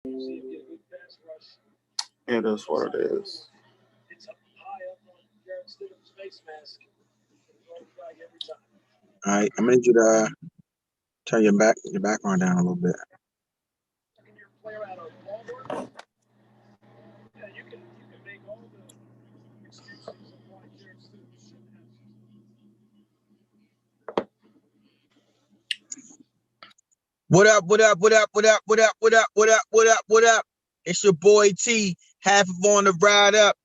It is what it is. All right, I'm gonna need you to turn your background down a little bit. What up, what up, what up, what up, what up, what up, what up, what up, what up? It's your boy T, half of on the ride up.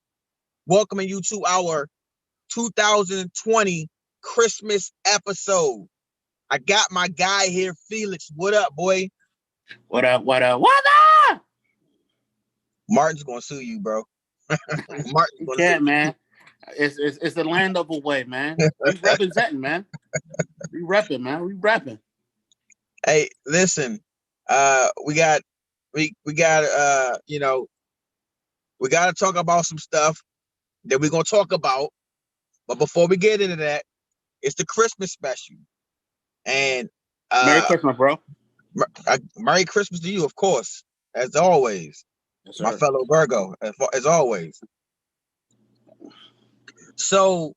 Welcoming you to our 2020 Christmas episode. I got my guy here, Felix. What up, boy? What up, what up, what up? Martin's gonna sue you, bro. Martin's gonna sue man. It's the land of away, man. We representing, man. We repping, man. We repping. Hey, listen, we got we got we got to talk about some stuff that we're gonna talk about. But before we get into that, it's the Christmas special, and Merry Christmas, bro. Merry Christmas to you, of course, as always, yes, my fellow Virgo, as always. So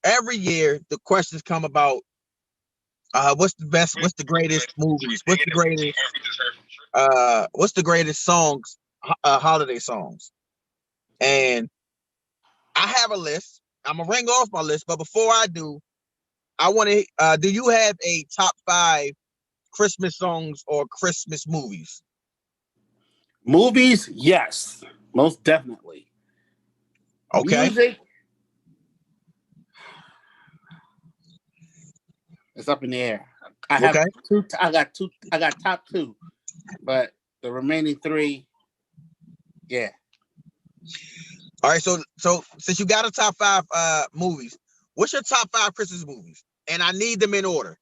every year the questions come about. What's the greatest movies? What's the greatest songs, holiday songs? And I have a list. I'm gonna ring off my list, but before I do, I want to. Do you have a top 5 Christmas songs or Christmas movies? Movies, yes, most definitely. Okay. Music, it's up in the air. I have two. I got top 2, but the remaining 3, yeah. All right. So since you got a top 5 movies, what's your top 5 Christmas movies? And I need them in order.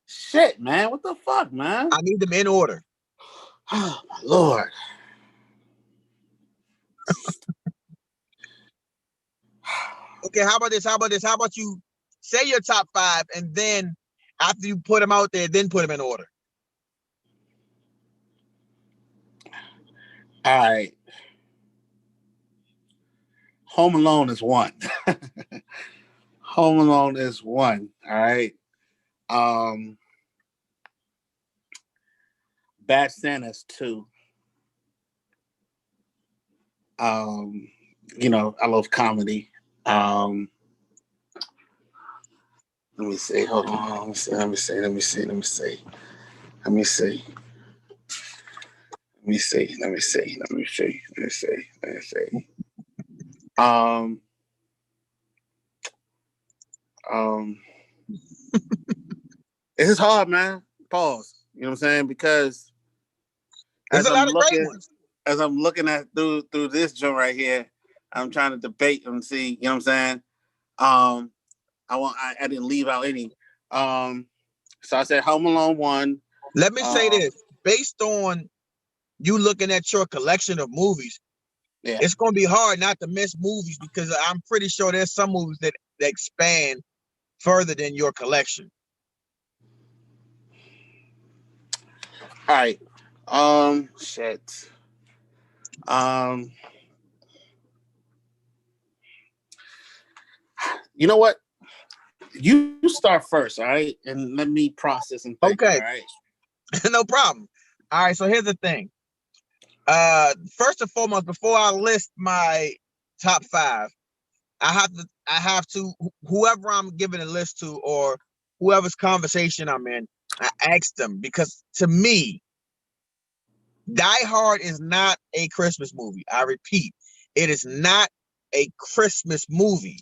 Shit, man. What the fuck, man? I need them in order. Oh my Lord. Okay, how about this? How about you say your top 5, and then after you put them out there, then put them in order. All right. Home Alone is 1. Home Alone is 1. All right. Bad Santa's 2. I love comedy. Let me see. Hold on. Let me see. This is hard, man. Pause. You know what I'm saying? Because there's a lot of great ones. As I'm looking at through this joint right here, I'm trying to debate and see. You know what I'm saying? I didn't leave out any. So I said Home Alone 1. Let me say this: based on you looking at your collection of movies, it's going to be hard not to miss movies, because I'm pretty sure there's some movies that expand further than your collection. All right. Shit. You know what? You start first, all right? And let me process and think. Okay. All right. No problem. All right. So here's the thing. First and foremost, before I list my top 5, I have to whoever I'm giving a list to, or whoever's conversation I'm in, I ask them, because to me, Die Hard is not a Christmas movie. I repeat, it is not a Christmas movie.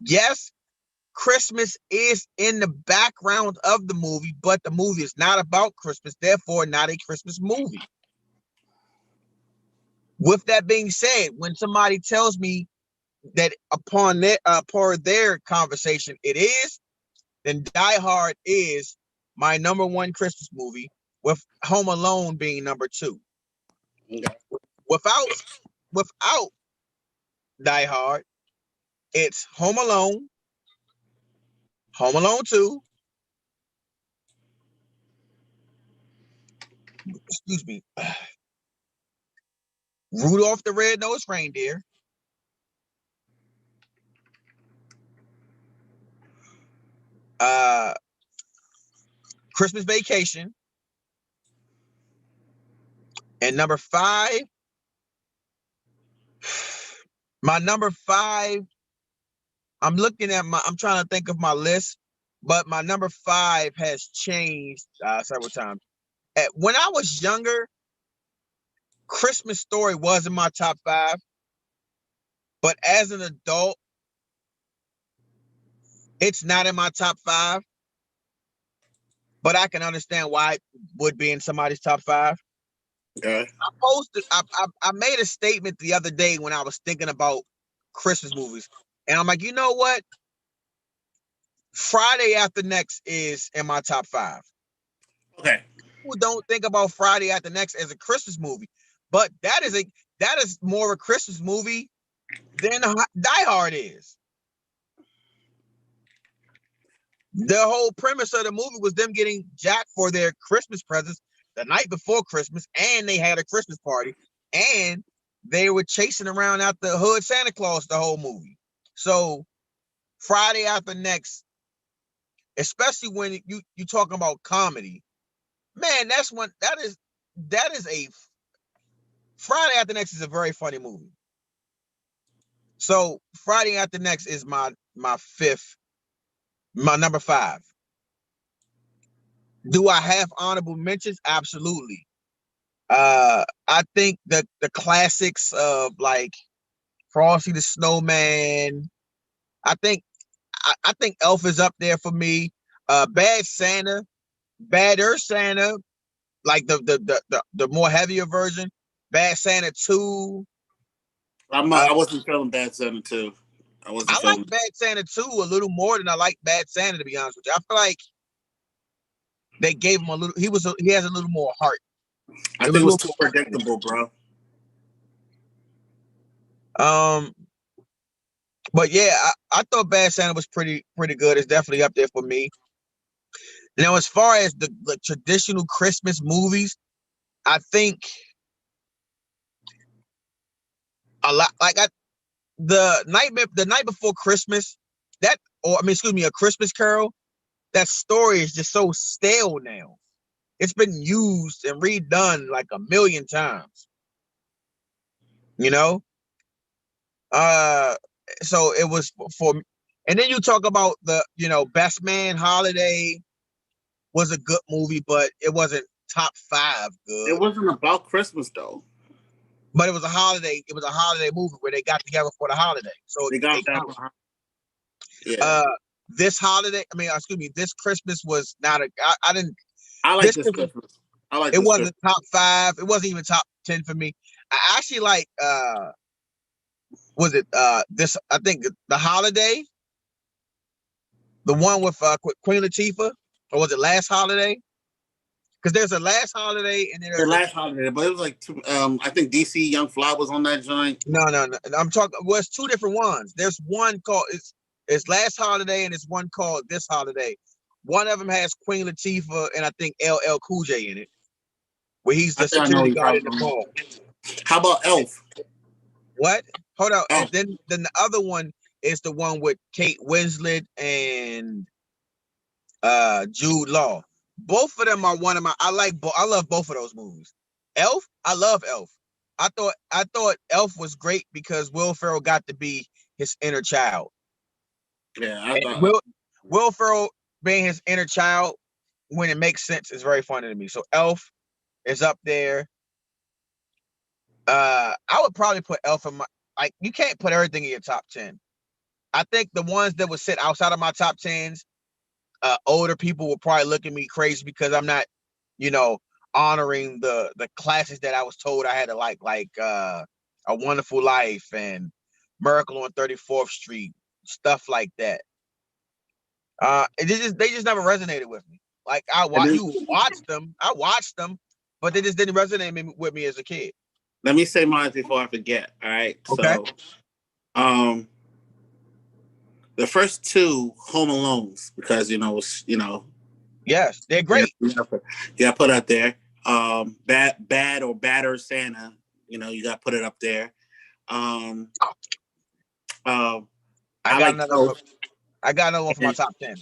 Yes, Christmas is in the background of the movie, but the movie is not about Christmas, therefore not a Christmas movie. With that being said, when somebody tells me that upon their conversation it is, then Die Hard is my number 1 Christmas movie, with Home Alone being number 2. Okay. Without Die Hard, it's Home Alone, Home Alone 2, excuse me, Rudolph the Red-Nosed Reindeer, Christmas Vacation, and number 5. My number 5. I'm trying to think of my list, but my number 5 has changed several times. When I was younger, Christmas Story was in my top 5, but as an adult, it's not in my top 5. But I can understand why it would be in somebody's top 5. Okay. I made a statement the other day when I was thinking about Christmas movies, and I'm like, you know what? Friday After Next is in my top 5. Okay. People don't think about Friday After Next as a Christmas movie, but that is more a Christmas movie than Die Hard is. The whole premise of the movie was them getting jacked for their Christmas presents the night before Christmas, and they had a Christmas party, and they were chasing around out the hood Santa Claus the whole movie. So Friday After Next, especially when you talking about comedy, man, that is a Friday After Next is a very funny movie. So Friday After Next is my number 5. Do I have honorable mentions? Absolutely. I think that the classics of like Frosty the Snowman. I think Elf is up there for me. Bad Santa, Badder Santa, like the more heavier version. Bad Santa 2. I wasn't feeling Bad Santa 2. I wasn't I like feeling. Bad Santa 2 a little more than I like Bad Santa, to be honest with you. I feel like they gave him a little. He has a little more heart. I think it was too predictable, bro. But yeah, I thought Bad Santa was pretty good. It's definitely up there for me. Now, as far as the traditional Christmas movies, I think a lot like the night before Christmas, A Christmas Carol. That story is just so stale now. It's been used and redone like a million times. You know, so it was for. And then you talk about Best Man Holiday was a good movie, but it wasn't top 5 It good. wasn't about Christmas though. But it was a holiday. It was a holiday movie where they got together for the holiday. So They got that. Yeah. This holiday, this Christmas was not I didn't. I like this Christmas. It wasn't top 5. It wasn't even top 10 for me. I actually like. Was it this? I think the holiday, the one with Queen Latifah, or was it Last Holiday? Because there's a Last Holiday and there's Last Holiday, but it was like I think DC Young Fly was on that joint. No. I'm talking. Well, it's 2 different ones. There's one called it's Last Holiday, and it's one called This Holiday. One of them has Queen Latifah and I think LL Cool J in it, where he's the security guard in the mall. How about Elf? What? Hold on. Elf. And then the other one is the one with Kate Winslet and Jude Law. Both of them are one of my. I love both of those movies. Elf. I love Elf. I thought Elf was great because Will Ferrell got to be his inner child. Yeah, I thought Will Ferrell being his inner child when it makes sense is very funny to me. So Elf is up there. I would probably put Elf in my you can't put everything in your top 10. I think the ones that would sit outside of my top 10s, older people will probably look at me crazy because I'm not, honoring the classics that I was told I had to like A Wonderful Life and Miracle on 34th Street, stuff like that. They just never resonated with me. Like I watched them, but they just didn't resonate with me as a kid. Let me say mine before I forget. All right. Okay. So, the first 2 Home Alones because Yes, they're great. Yeah, put out there. Bad or Badder Santa. You know, you got to put it up there. I got like another Ghost. I got another one for my top 10.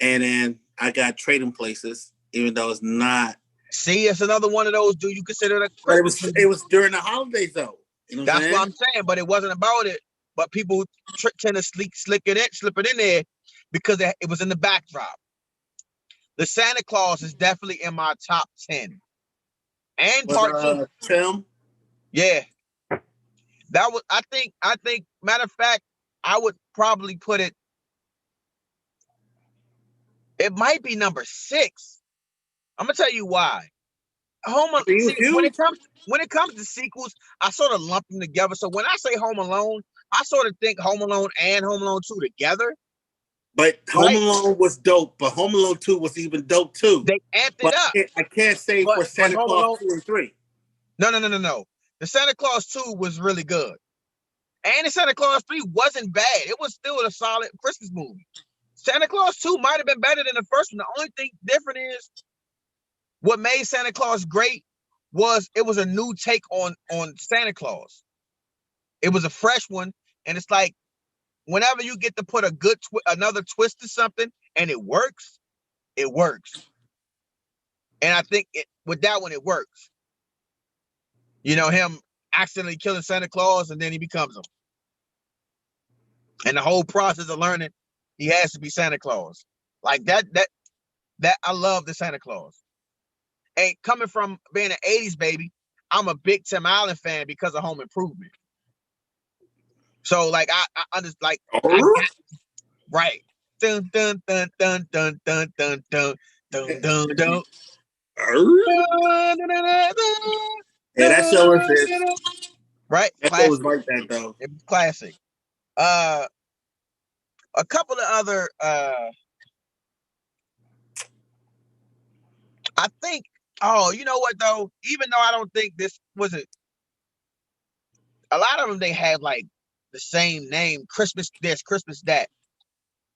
And then I got Trading Places, even though it's not. See, it's another one of those. Do you consider it a Christmas movie? It was during the holidays, though. You know That's what I'm saying, but it wasn't about it. But people tend to slip it in there because it was in the backdrop. The Santa Claus is definitely in my top 10. And part 2. Tim? Yeah. That was I think matter of fact, I would probably put it might be number 6. I'm gonna tell you why. When it comes to sequels, I sort of lump them together. So when I say Home Alone, I sort of think Home Alone and Home Alone 2 together. But Home Alone was dope, but Home Alone 2 was even dope too. They amped it up. I can't say for Santa Claus 2 and 3. No. The Santa Claus 2 was really good. And the Santa Claus 3 wasn't bad. It was still a solid Christmas movie. Santa Claus 2 might have been better than the first one. The only thing different is what made Santa Claus great was it was a new take on Santa Claus. It was a fresh one, and it's like whenever you get to put a good another twist to something and it works, it works. And I think with that one it works. You know, him accidentally killing Santa Claus and then he becomes him. And the whole process of learning he has to be Santa Claus. Like that I love the Santa Claus. And coming from being an 80s baby, I'm a big Tim Allen fan because of Home Improvement. So like I understand like right. Dun dun dun dun dun dun dun dun dun dun dun. Yeah, that show is it. Right? That show was like that though. It was classic. A couple of other I think, you know what though? Even though I don't think this was a lot of them they have like the same name. Christmas this, Christmas that.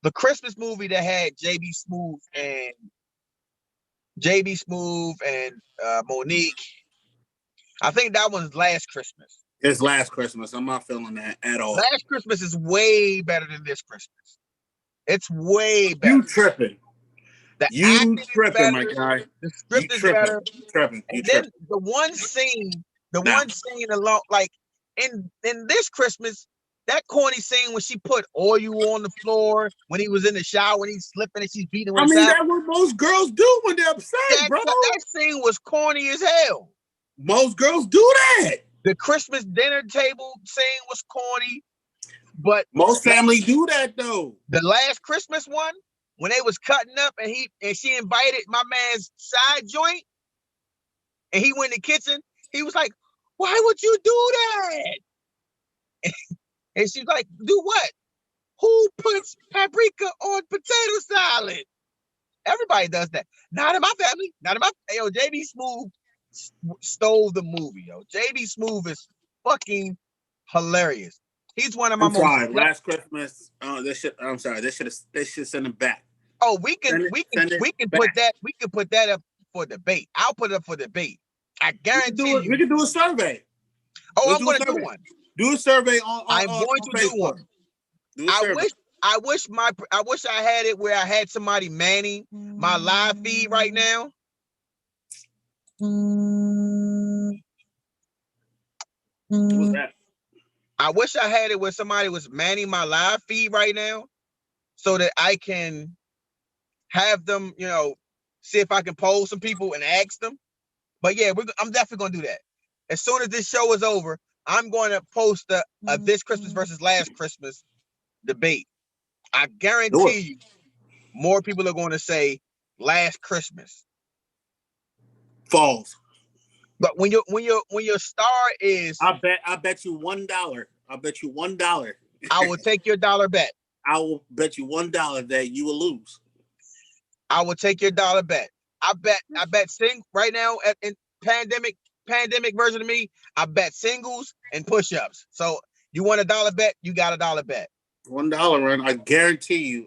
The Christmas movie that had JB Smoove and Monique. I think that one's Last Christmas. It's Last Christmas. I'm not feeling that at all. Last Christmas is way better than this Christmas. It's way better. You tripping. You tripping, my guy. The script is better. You tripping. And then the one scene alone, like in this Christmas, that corny scene when she put oil on the floor when he was in the shower, when he's slipping and she's beating him. That's what most girls do when they're upset, bro. That scene was corny as hell. Most girls do that. The Christmas dinner table scene was corny, but most families do that though. The Last Christmas one, when they was cutting up and she invited my man's side joint, and he went in the kitchen, he was like, "Why would you do that?" And she's like, "Do what? Who puts paprika on potato salad?" Everybody does that. Not in my family. Not in my. Yo, JB Smoove stole the movie. Yo, JB Smoove is fucking hilarious. He's one of my most. Last Christmas. I'm sorry. They should send him back. Oh, we can put that up for debate. I'll put it up for debate. I guarantee you. We can do a survey. Oh, I'm going to do one. Do a survey on I'm going to do one. I wish I had it where I had somebody manning my live feed right now. What's that? I wish I had it where somebody was manning my live feed right now so that I can have them, see if I can poll some people and ask them. But yeah, I'm definitely going to do that. As soon as this show is over, I'm going to post a this Christmas versus last Christmas debate. I guarantee you more people are going to say Last Christmas. False. But when your star is, I bet you $1. I bet you $1. I will take your dollar bet. I will bet you $1 that you will lose. I will take your dollar bet. I bet right now in pandemic version of me, I bet singles and push-ups. So you want a dollar bet, you got a dollar bet. $1, run. I guarantee you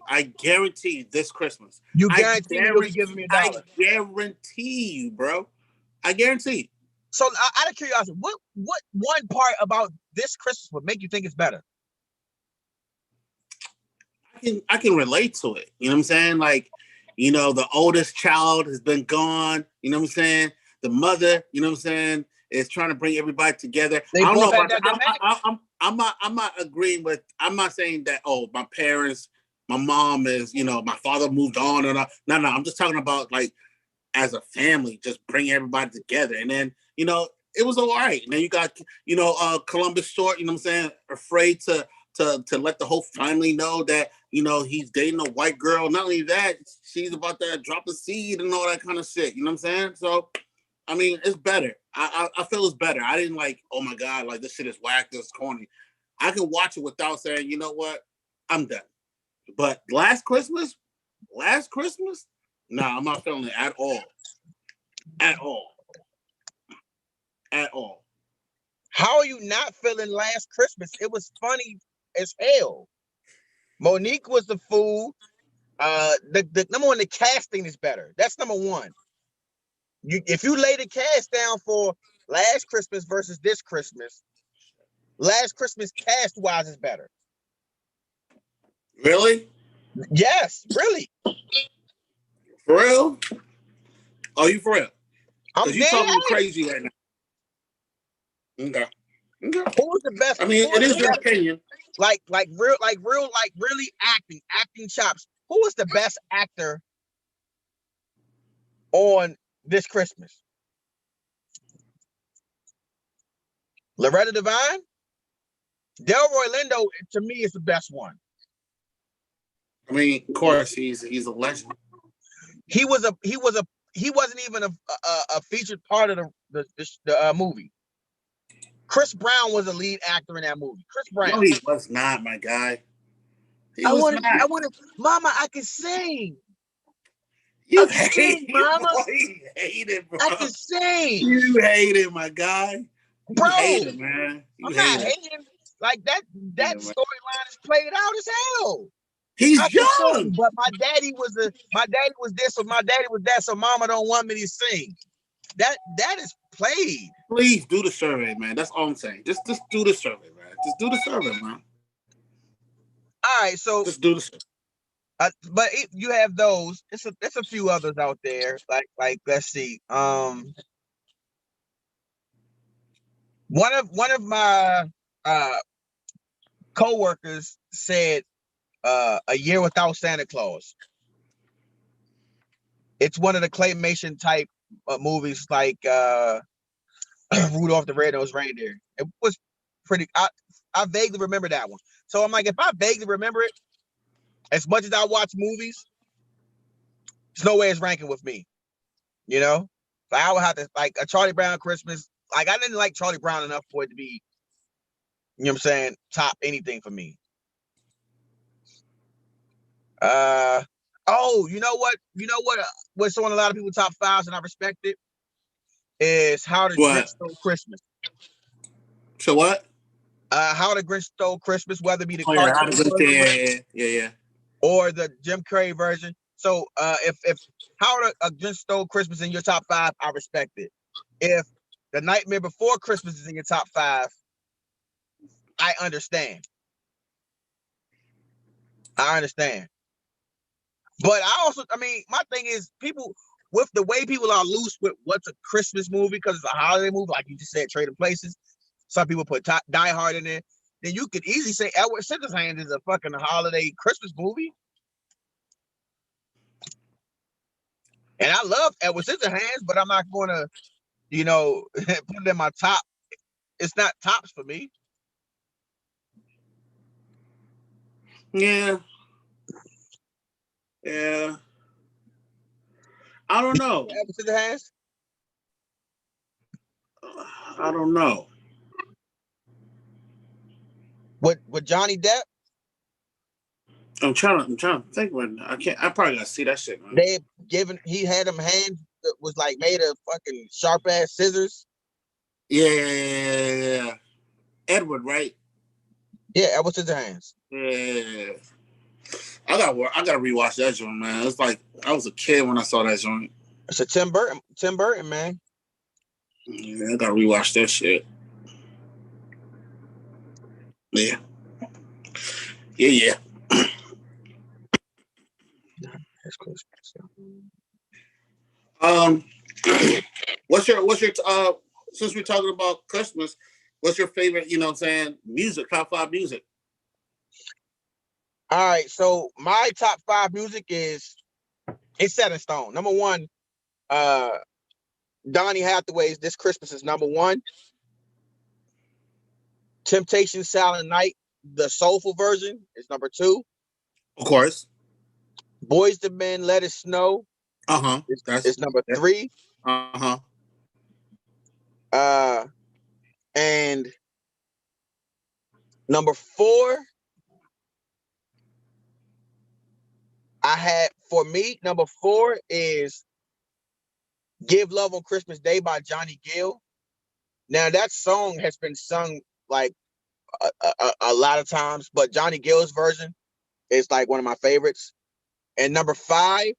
this Christmas. You guarantee you'll be giving me $1. I guarantee you, bro. I guarantee. So out of curiosity, what one part about this Christmas would make you think it's better? I can relate to it. You know what I'm saying? Like, you know, the oldest child has been gone. You know what I'm saying? The mother, you know what I'm saying, is trying to bring everybody together. They I don't know both had about that dynamic. I'm not agreeing with. I'm not saying that. Oh, my parents, my mom is. You know, my father moved on or not. No. I'm just talking about like as a family, just bring everybody together, and then you know it was all right. And then you got Columbus Short. You know what I'm saying? Afraid to let the whole family know that you know he's dating a white girl. Not only that, she's about to drop a seed and all that kind of shit. You know what I'm saying? So, I mean, it's better. I feel it's better. I didn't like, oh my god, like this shit is whack, this is corny. I can watch it without saying, you know what, I'm done. But last Christmas, nah, I'm not feeling it at all. At all. At all. How are you not feeling Last Christmas? It was funny as hell. Monique was the fool. The number one, the casting is better. That's number one. If you lay the cast down for Last Christmas versus this Christmas, Last Christmas cast wise is better. Really? Yes, really. For real? Oh, you for real? I'm Because you dead. talking crazy right now. Okay. Who was the best? I mean, it is your opinion. Like really acting chops. Who was the best actor on this Christmas? Loretta Devine? Delroy Lindo, to me, is the best one. I mean, of course, he's a legend. He wasn't even a featured part of the movie. Chris Brown was a lead actor in that movie. Chris Brown. No, he was not, my guy. I wanted, Mama, I can sing. You hate it, Mama. You hate it, bro. I can sing. You hate it, my guy. Bro, you hate it, man. I'm not hating. Like that storyline is played out as hell. He's young. Sing, but my daddy was this, or my daddy was that, so mama don't want me to sing. That is played. Please do the survey, man. That's all I'm saying. Just do the survey, man. Just do the survey, man. All right, so just do the survey. But you have those. It's a few others out there. Like let's see. One of my co-workers said A Year Without Santa Claus. It's one of the claymation type movies like Rudolph the Red-Nosed Reindeer. It was pretty. I vaguely remember that one. So I'm like, if I vaguely remember it, as much as I watch movies, there's no way it's ranking with me. You know, so I would have to like a Charlie Brown Christmas. Like I didn't like Charlie Brown enough for it to be, you know what I'm saying, top anything for me. Oh, you know what? What's on a lot of people's top fives, and I respect it, is How the Grinch Stole Christmas. So what? How the Grinch Stole Christmas, whether it be the cartoon version, yeah, or the Jim Carrey version. So if How the Grinch Stole Christmas in your top five, I respect it. If The Nightmare Before Christmas is in your top five, I understand. I understand. But I mean, my thing is, people, with the way people are loose with what's a Christmas movie, because it's a holiday movie, like you just said, Trading Places. Some people put Die Hard in there. Then you could easily say Edward Scissorhands is a fucking holiday Christmas movie. And I love Edward Scissorhands, but I'm not going to, put it in my top. It's not tops for me. Yeah. Yeah. I don't know. Edward Scissorhands? I don't know. With Johnny Depp? I'm trying to think when I probably gotta see that shit, man. He had him hands that was like made of fucking sharp ass scissors. Yeah. Edward, right? Yeah, Edward Scissorhands. Yeah. I gotta rewatch that joint, man. It's like I was a kid when I saw that joint. It's a Tim Burton, man. Yeah, I gotta rewatch that shit. Yeah, yeah. That's Christmas. Um, what's your since we're talking about Christmas, what's your favorite? You know, what I'm saying music, top 5 music. All right, so my top 5 music is it's set in stone. Number one, uh, Donny Hathaway's "This Christmas" is number one. Temptation Silent Night, the soulful version, is number two. Of course. Boys to Men, Let It Snow That's is number yeah. three. Uh-huh. And number four, for me, number four is Give Love on Christmas Day by Johnny Gill. Now, that song has been sung like a lot of times, but Johnny Gill's version is like one of my favorites. And number five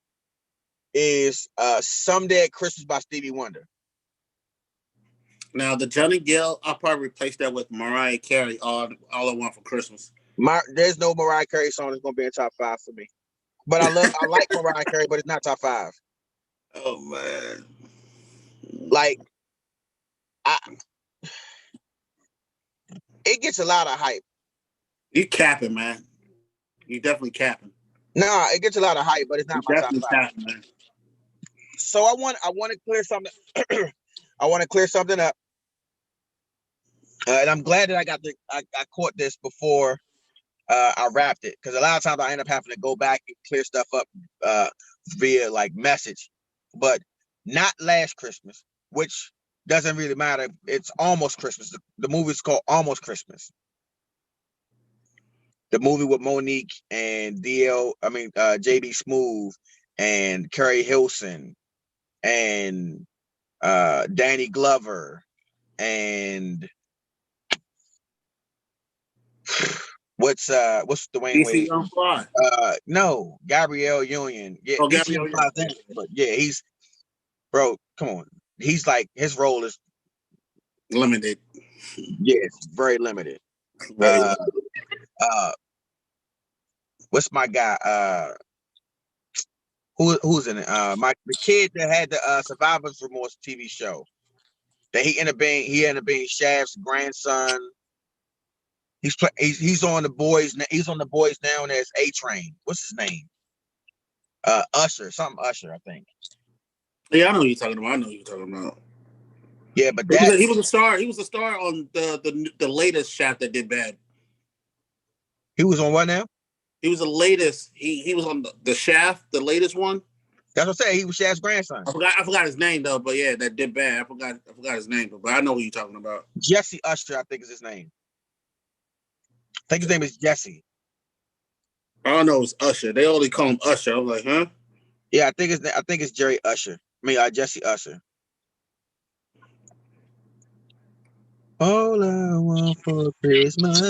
is Someday at Christmas by Stevie Wonder. Now the Johnny Gill, I'll probably replace that with Mariah Carey. All I Want for Christmas. There's no Mariah Carey song that's gonna be in top five for me. But I like Mariah Carey, but it's not top five. Oh man, Like I it gets a lot of hype. you capping, man. You definitely capping. Nah, it gets a lot of hype, but it's You not my top definitely five. capping, man. So I want to clear something. I want to clear something up, and I'm glad that I caught this before I wrapped it, because a lot of times I end up having to go back and clear stuff up via like message, but not last Christmas, which doesn't really matter. It's almost Christmas. The movie's called Almost Christmas. The movie with Monique and JB Smoove and Kerry Hilson and Danny Glover and what's Dwayne DC Wade? Young Fly. No, Gabrielle Union. Yeah, Oh, DC Gabrielle Young Fly's in it, but yeah, bro. Come on, he's like his role is Limited. it's very limited. Very Uh, limited. uh, what's my guy? Who's in it? The kid that had the Survivor's Remorse TV show. That he ended up being Shaft's grandson. He's on the boys. He's on the boys now as A Train. What's his name? Usher, something Usher, I think. Yeah, I know what you're talking about. I know what you're talking about. Yeah, but He was a star. He was a star on the latest Shaft that did bad. He was on what now? He was the latest. He was on the Shaft, the latest one. That's what I'm saying. He was Shaft's grandson. I forgot his name though, but yeah, that did bad. I forgot his name, but I know who you're talking about. Jesse Usher, I think is his name. I think his name is Jesse. I don't know, it's Usher. They only call him Usher. I was like, huh? Yeah, I think it's Jerry Usher. Jesse Usher. All I want for Christmas.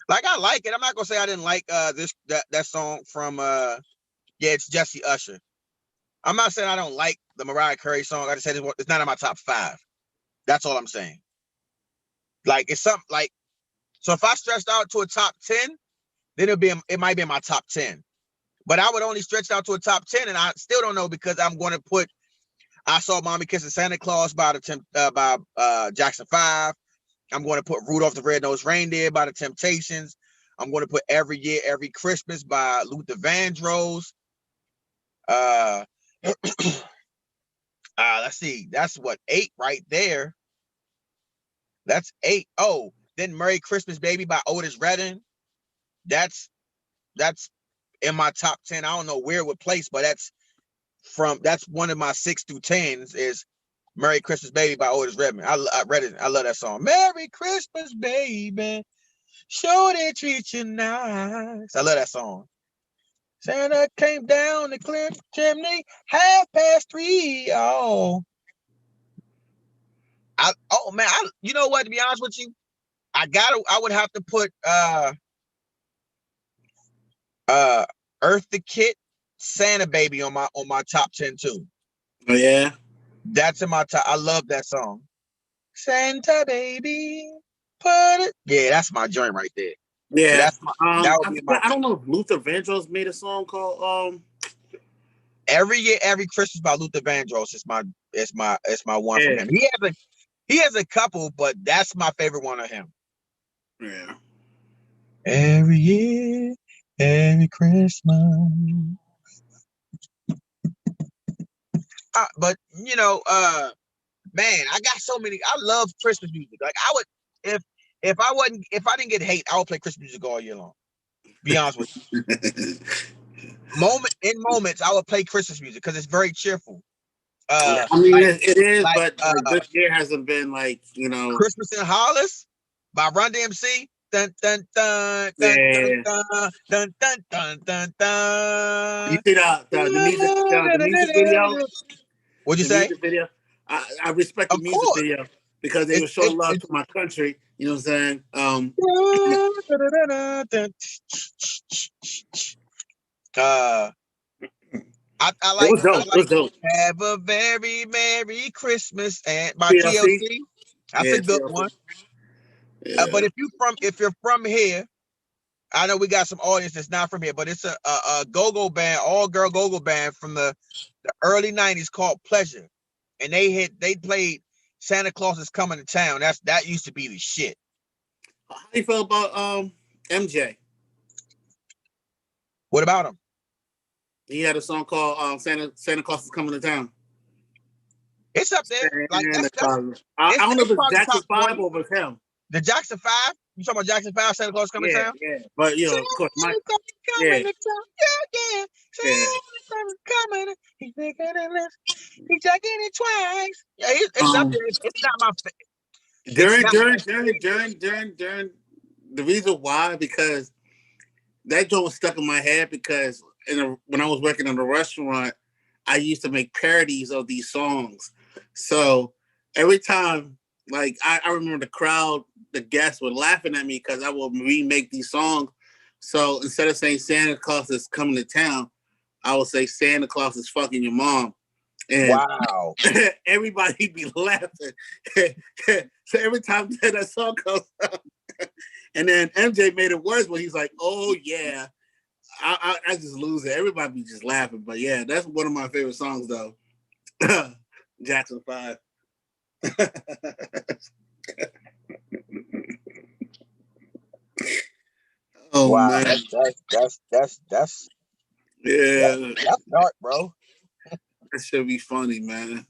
Like I like it. I'm not gonna say I didn't like that song from it's Jesse Usher. I'm not saying I don't like the Mariah Carey song. I just said it's not in my top five. That's all I'm saying. Like it's something like so if I stretched out to a top 10, then it might be in my top 10. But I would only stretch out to a top 10, and I still don't know because I'm going to put I Saw Mommy Kissing Santa Claus by Jackson 5. I'm going to put Rudolph the Red-Nosed Reindeer by the Temptations. I'm going to put Every Year, Every Christmas by Luther Vandross. Let's see. That's what, 8 right there. That's 8. Oh, then Merry Christmas Baby by Otis Redding. That's in my top 10. I don't know where it would place, but that's one of my 6 through 10s is Merry Christmas Baby by Otis Redding. I read it. I love that song. Merry Christmas, baby. Sure they treat you nice. I love that song. Santa came down the cliff chimney 3:30. Oh. Man, you know what, to be honest with you? I would have to put Earth the Kit, Santa Baby on my top 10 too. Oh yeah. That's in my top. I love that song. Santa baby, put it. Yeah, that's my joint right there. So Yeah. that's my. That would be my. I don't know if Luther Vandross made a song called Every year, every Christmas by Luther Vandross is my. It's my one from yeah. him. He has a couple, but that's my favorite one of him. Yeah. Every year, every Christmas. But man, I got so many. I love Christmas music. Like I would, if I didn't get hate, I would play Christmas music all year long. Be honest with Yeah, you. In moments, I would play Christmas music because it's very cheerful. I mean Like it is, like but like this year hasn't been like, Christmas in Hollis by Run DMC. Dun dun dun dun dun yeah. dun dun dun dun dun You dun. see the music video? What'd you The say? music video. I respect the Of music course. video because they were It's showing love to my country. You know what I'm saying? uh I It like was dope. It was dope. Have a Very Merry Christmas and by TLC. TLC. That's a Yeah, good TLC. one. But Yeah. if you're from here, I know we got some audience that's not from here, but it's a go-go band, all girl go-go band from the early 90s called Pleasure. And they played Santa Claus is Coming to Town. That used to be the shit. How do you feel about MJ? What about him? He had a song called Santa Claus is Coming to Town. It's up there. Like Santa Claus. I don't know if it's it's probably Jackson top 5 20. or with him. The Jackson 5? You talking about Jackson 5, Santa Claus Coming to Yeah, Town? yeah. But of course, Santa's yeah, coming to town. Yeah, yeah. yeah. Santa's coming. He's bigger than this. He's checking it twice. Yeah, it's up Um, there. It's not my. It's during not during my during favorite. during during during the reason why, because that joke was stuck in my head because when I was working in a restaurant, I used to make parodies of these songs. So every time, like I remember the crowd, the guests were laughing at me because I would remake these songs. So instead of saying Santa Claus is coming to town, I would say Santa Claus is fucking your mom. And Wow. everybody be laughing. So every time that song comes up, and then MJ made it worse when he's like, "Oh yeah," I just lose it. Everybody be just laughing. But yeah, that's one of my favorite songs though. Jackson 5. Oh Wow. man, yeah, That's dark, bro. that should be funny, man.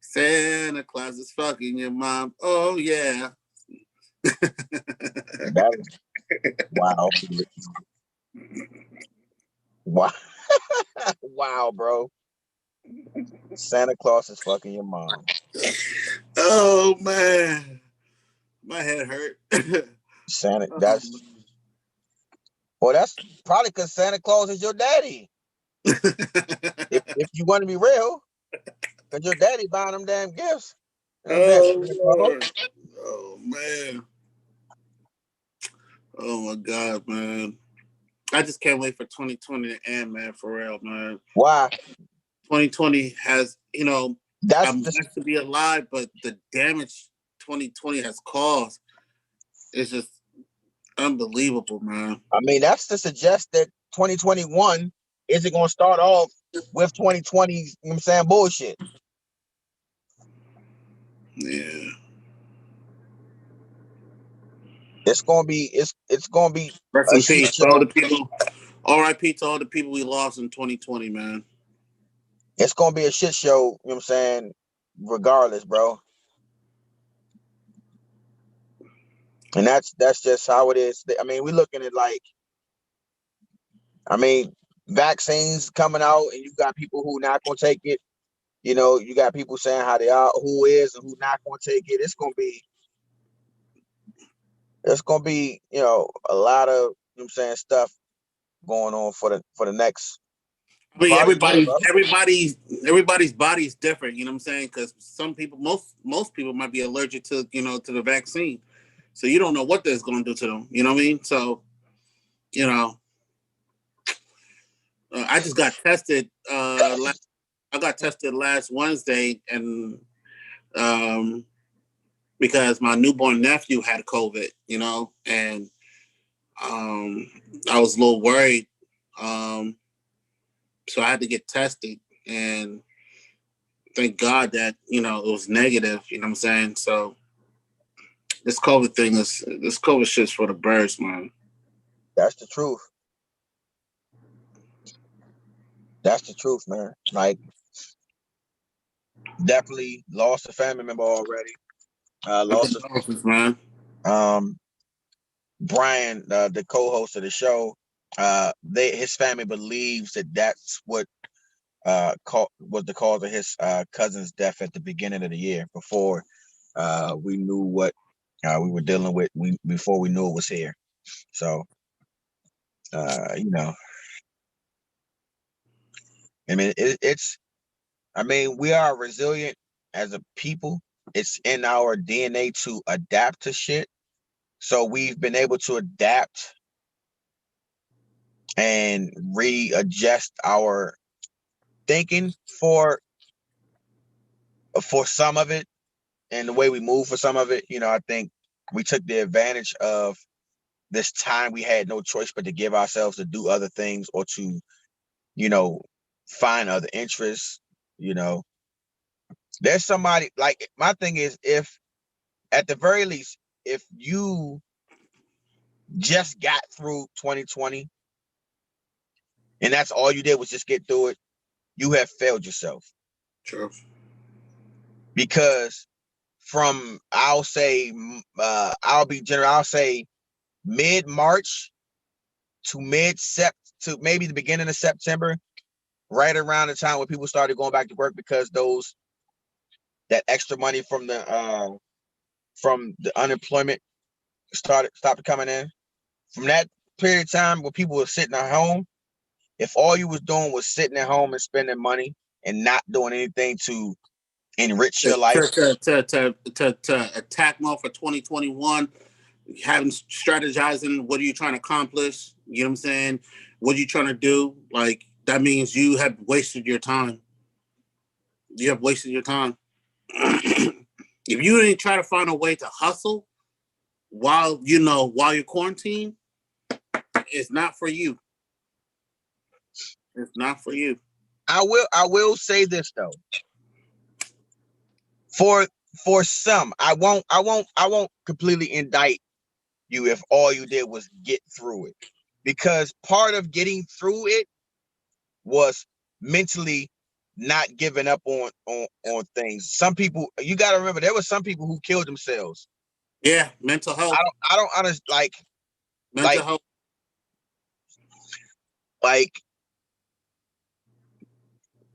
Santa Claus is fucking your mom. Oh yeah. That is wow. Wow. Wow, bro. Santa Claus is fucking your mom. Oh man, my head hurt. Santa. Oh, That's probably because Santa Claus is your daddy. If you want to be real, because your daddy buying them damn gifts. You know what I'm saying? oh Santa Claus. Lord. Oh man. Oh my God, man. I just can't wait for 2020 to end, man, for real, man. Why? 2020 has, That's I'm just. blessed to be alive, but the damage 2020 has caused is just unbelievable, man. I mean, that's to suggest that 2021 isn't going to start off with 2020. You know what I'm saying? Bullshit. Yeah. It's going to be. It's going to be Rest a in shit peace to all show. the people. RIP to all the people we lost in 2020, man. It's going to be a shit show. You know what I'm saying? Regardless, bro. And that's just how it is. I mean, we're looking at vaccines coming out, and you got people who not gonna take it. You got people saying how they are, who is and who not gonna take it. It's gonna be a lot of stuff going on for the next I mean, probably year, bro. everybody's body is different. You know what I'm saying? Because some people, most people might be allergic to to the vaccine, so you don't know what that's going to do to them. You know what I mean? So you know, I just got tested I got tested last Wednesday, and because my newborn nephew had COVID, and I was a little worried, so I had to get tested, and thank God that it was negative. You know what I'm saying? So this COVID shit's for the birds, man. That's the truth. That's the truth, man. Like, definitely lost a family member already. Lost Man. Brian, the co-host of the show. His family believes that that's what was the cause of his cousin's death at the beginning of the year, before we knew what we were dealing with. Before we knew it was here. So, I mean, we are resilient as a people. It's in our DNA to adapt to shit. So we've been able to adapt and readjust our thinking for some of it, and the way we move for some of it. I think we took the advantage of this time. We had no choice but to give ourselves to do other things, or to, find other interests. There's somebody, like, my thing is, if at the very least, if you just got through 2020 and that's all you did was just get through it, you have failed yourself. True. Because from, I'll say, I'll be general, I'll say mid-March to to maybe the beginning of September, right around the time when people started going back to work, because that extra money from the unemployment stopped coming in. From that period of time where people were sitting at home, if all you was doing was sitting at home and spending money and not doing anything to enrich your life, to attack more for 2021, having strategizing, what are you trying to accomplish? You know what I'm saying? What are you trying to do? Like, that means you have wasted your time. You have wasted your time. If you didn't try to find a way to hustle while you're quarantined, it's not for you. It's not for you. I will say this though. For some, I won't completely indict you if all you did was get through it, because part of getting through it was mentally not giving up on things. Some people, you got to remember, there were some people who killed themselves. Yeah, mental health. I don't understand, mental health.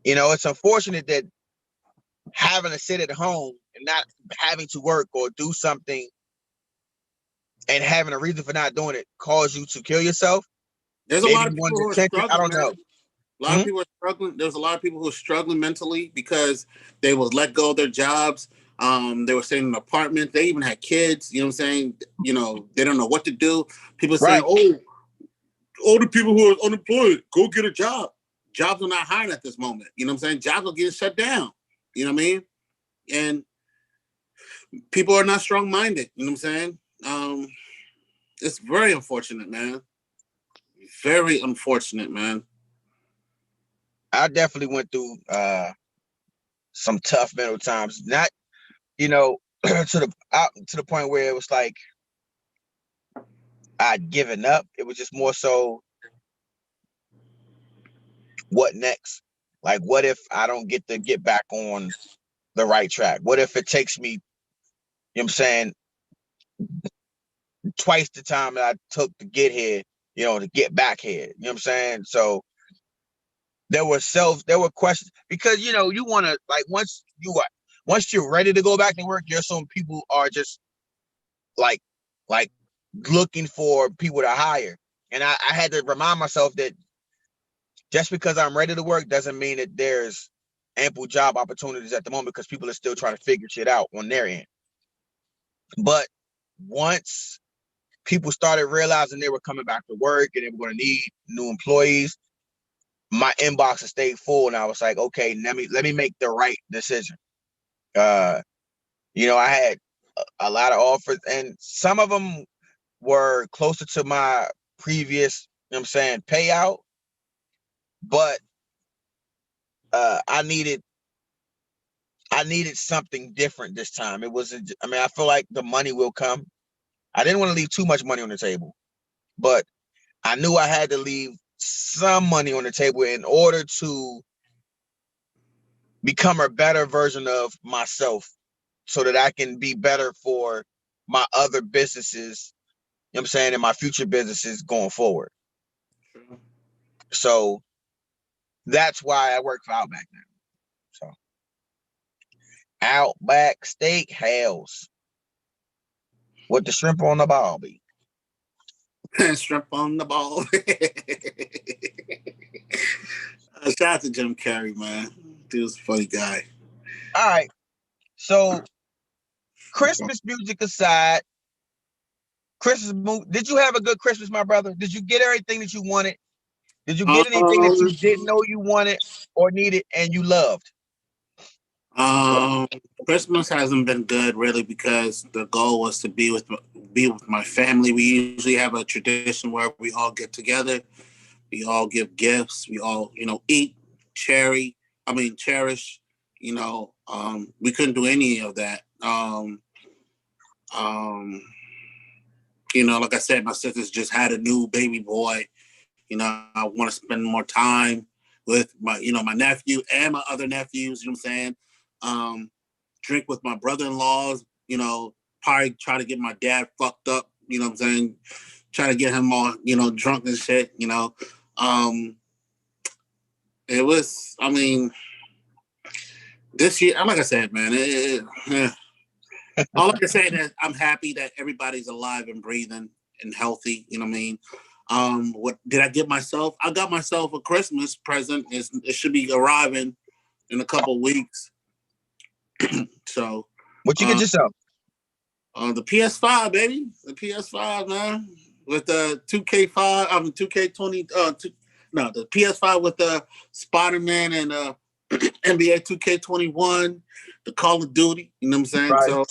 It's unfortunate that having to sit at home and not having to work or do something, and having a reason for not doing it, cause you to kill yourself. There's a lot of people who are struggling. I don't know. A lot of people are struggling. There's a lot of people who are struggling mentally because they was let go of their jobs. They were staying in an apartment. They even had kids. You know what I'm saying? They don't know what to do. People say, "Oh, all the people who are unemployed, go get a job." Jobs are not hiring at this moment. You know what I'm saying? Jobs are getting shut down. You know what I mean? And people are not strong-minded. You know what I'm saying? It's very unfortunate, man. Very unfortunate, man. I definitely went through some tough mental times. Not, to the point where it was like I'd given up. It was just more so, what next? Like, what if I don't get back on the right track? What if it takes me, I'm saying, twice the time that I took to get here, to get back here? You know what I'm saying? So there were questions, because you want to, like, once you're ready to go back to work, there's some people are just like looking for people to hire. And I had to remind myself that just because I'm ready to work doesn't mean that there's ample job opportunities at the moment, because people are still trying to figure shit out on their end. But once people started realizing they were coming back to work and they were going to need new employees, my inbox has stayed full, and I was like, okay, let me make the right decision. I had a lot of offers, and some of them were closer to my previous, payout, but I needed something different this time. It wasn't. I feel like the money will come. I didn't want to leave too much money on the table, but I knew I had to leave some money on the table in order to become a better version of myself, so that I can be better for my other businesses, and my future businesses going forward. So that's why I work for Outback now. So Outback Steakhouse with the shrimp on the barbie. Shrimp on the ball. Shout out to Jim Carrey, man. Dude's a funny guy. All right. So Christmas music aside, did you have a good Christmas, my brother? Did you get everything that you wanted? Did you get anything that you didn't know you wanted or needed and you loved? Um, Christmas hasn't been good really because the goal was to be with my family. We usually have a tradition where we all get together, we all give gifts, we all eat, cherish. We couldn't do any of that. Um, like I said, my sister's just had a new baby boy. I want to spend more time with my nephew and my other nephews. You know what I'm saying? Drink with my brother-in-laws. Probably try to get my dad fucked up. You know what I'm saying? Try to get him all drunk and shit. It was. This year, like I said, man. All I can say is I'm happy that everybody's alive and breathing and healthy. You know what I mean? What did I get myself? I got myself a Christmas present. It should be arriving in a couple of weeks. So, what you get yourself? The PS5, baby, the PS5, man, with the 2K5. 2K20. The PS5 with the Spider-Man and NBA 2K21, the Call of Duty. You know what I'm saying? Right.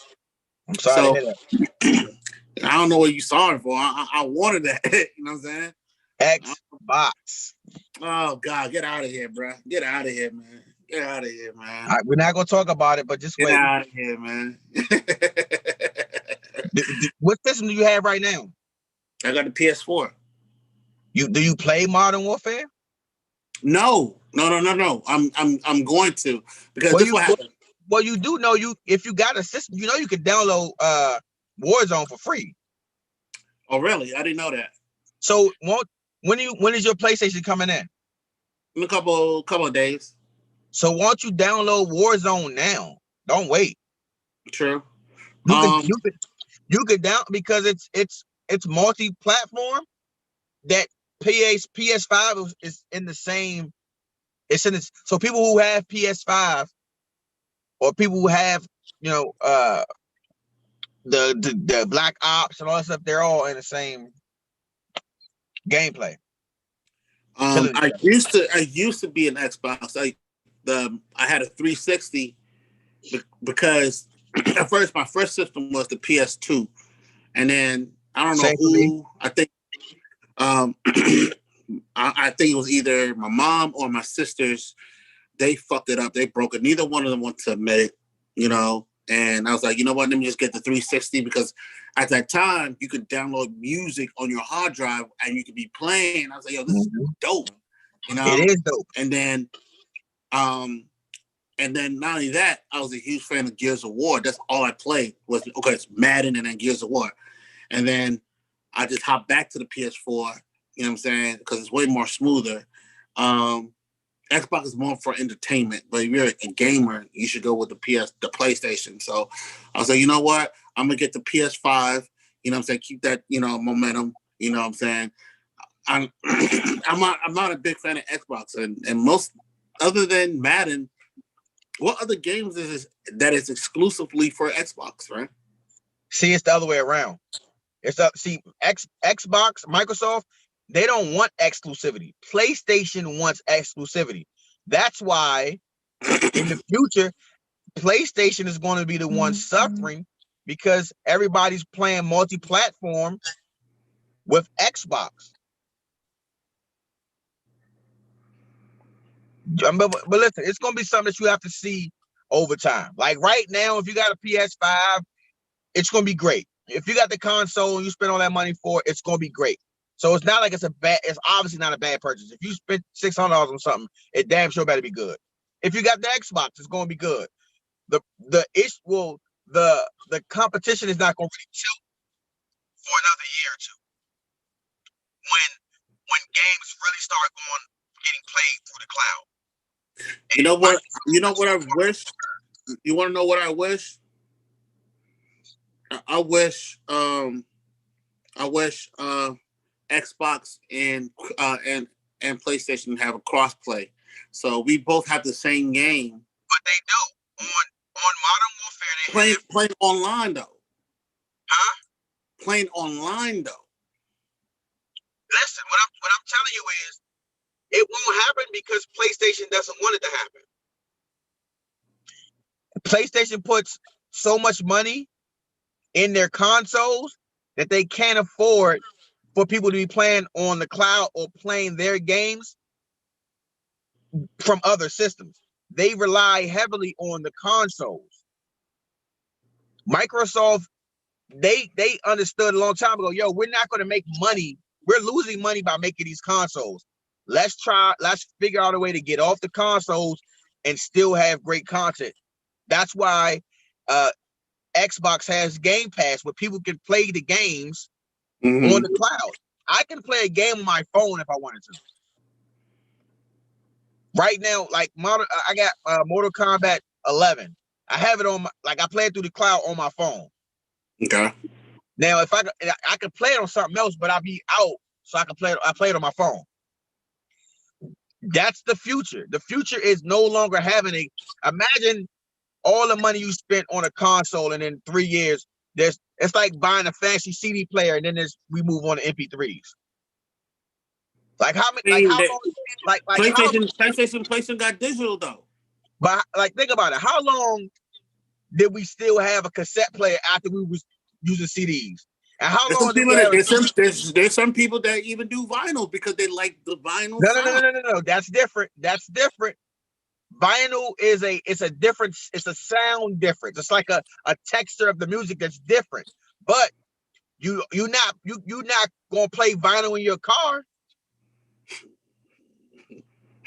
I'm sorry to hear that. I don't know what you saw it for. I wanted that. You know what I'm saying? Xbox. Oh God, get out of here, bro. Get out of here, man. Get out of here, man. All right, we're not gonna talk about it, but just wait. Get out of here, man. What system do you have right now? I got the PS4. Do you play Modern Warfare? No. I'm going to, because this what happened. Well, you do know if you got a system, you can download Warzone for free. Oh, really? I didn't know that. So when is your PlayStation coming in? In a couple of days. So why don't you download Warzone now? Don't wait. True. You could down, because it's multi-platform. That PS5 is in the same. It's in this. So people who have PS5 or people who have the Black Ops and all that stuff, they're all in the same gameplay. I used to be an Xbox. I had a 360 because at first my first system was the PS2, and then I don't know who. I think I think it was either my mom or my sisters. They fucked it up. They broke it. Neither one of them wanted to admit it. And I was like, you know what? Let me just get the 360, because at that time you could download music on your hard drive and you could be playing. I was like, yo, this is dope. It is dope. And then not only that, I was a huge fan of Gears of War. That's all I played was it's Madden and then Gears of War. And then I just hopped back to the PS4. You know what I'm saying? Because it's way more smoother. Xbox is more for entertainment, but if you're a gamer, you should go with the PlayStation. So I was like, you know what? I'm gonna get the PS5. You know what I'm saying? Keep that, momentum. You know what I'm saying? I'm not a big fan of Xbox, and most, other than Madden, what other games is that is exclusively for Xbox, right? See, it's the other way around. Xbox, Microsoft, They don't want exclusivity. PlayStation wants exclusivity. That's why in the future, PlayStation is going to be the one suffering because everybody's playing multi-platform with Xbox. But listen, it's going to be something that you have to see over time. Like right now, if you got a PS5, it's going to be great. If you got the console and you spend all that money for it, it's going to be great. So it's not like it's obviously not a bad purchase. If you spent $600 on something, it damn sure better be good. If you got the Xbox, it's going to be good. The competition is not going to really tilt for another year or two when games really start getting played through the cloud. You know what? You know what I wish? You want to know what I wish? I wish Xbox and PlayStation have a crossplay, so we both have the same game. But they don't on Modern Warfare. Playing online though. Huh? Playing online though. Listen, what I'm telling you is, it won't happen because PlayStation doesn't want it to happen. PlayStation puts so much money in their consoles that they can't afford for people to be playing on the cloud or playing their games from other systems. They rely heavily on the consoles. Microsoft, they understood a long time ago, yo, we're not going to make money. We're losing money by making these consoles. Let's figure out a way to get off the consoles and still have great content. That's why Xbox has Game Pass where people can play the games on the cloud. I can play a game on my phone if I wanted to. Right now, like I got Mortal Kombat 11. I have it on I play it through the cloud on my phone. Okay. Now, if I could play it on something else, but I'll be out, so I play it on my phone. That's the future. The future is no longer having imagine all the money you spent on a console, and in 3 years, it's like buying a fancy CD player, and then we move on to MP3s. Like how many? Like how long? PlayStation got digital though. But think about it. How long did we still have a cassette player after we was using CDs? And how long did we have? There's some people that even do vinyl because they like the vinyl. No. That's different. Vinyl is a different. It's a sound difference. It's like a texture of the music that's different. But you're not gonna play vinyl in your car.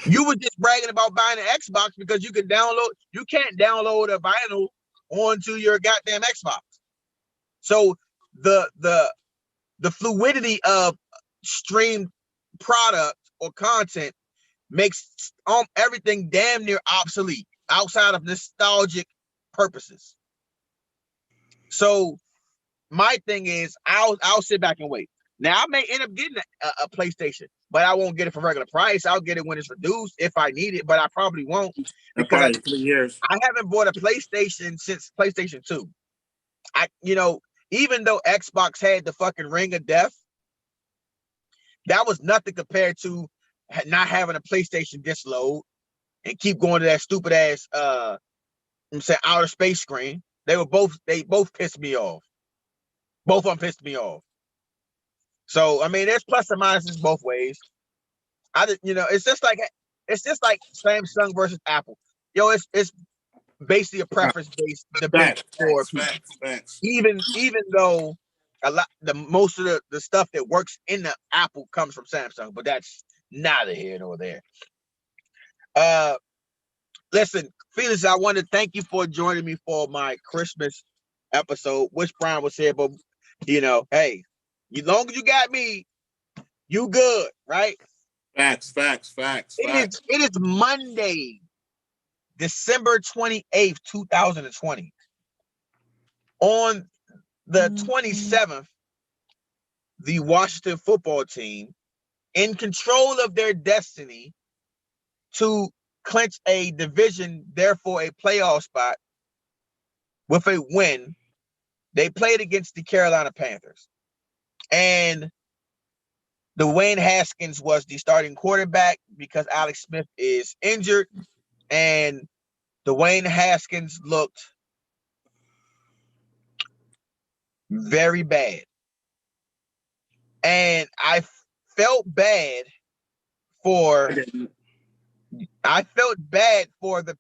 You were just bragging about buying an Xbox because you can't download a vinyl onto your goddamn Xbox. So the fluidity of streamed product or content makes everything damn near obsolete outside of nostalgic purposes. So my thing is, I'll sit back and wait. Now I may end up getting a PlayStation, but I won't get it for regular price. I'll get it when it's reduced if I need it, but I probably won't because 3 years. I haven't bought a PlayStation since PlayStation 2. Even though Xbox had the fucking ring of death, that was nothing compared to not having a PlayStation disc load and keep going to that stupid ass outer space screen. They both pissed me off. Both of them pissed me off. So I mean, there's plus and minuses both ways. It's just like Samsung versus Apple. It's basically a preference-based debate for facts. Even though most of the stuff that works in the Apple comes from Samsung, but that's neither here nor there. Listen, Felix, I want to thank you for joining me for my Christmas episode. Wish Brian was here, but hey, as long as you got me, you good, right? Facts. It is Monday, December 28th, 2020. On the 27th, the Washington football team, in control of their destiny to clinch a division, therefore a playoff spot, with a win, they played against the Carolina Panthers. And Dwayne Haskins was the starting quarterback because Alex Smith is injured, and Dwayne Haskins looked very bad. And I felt bad for the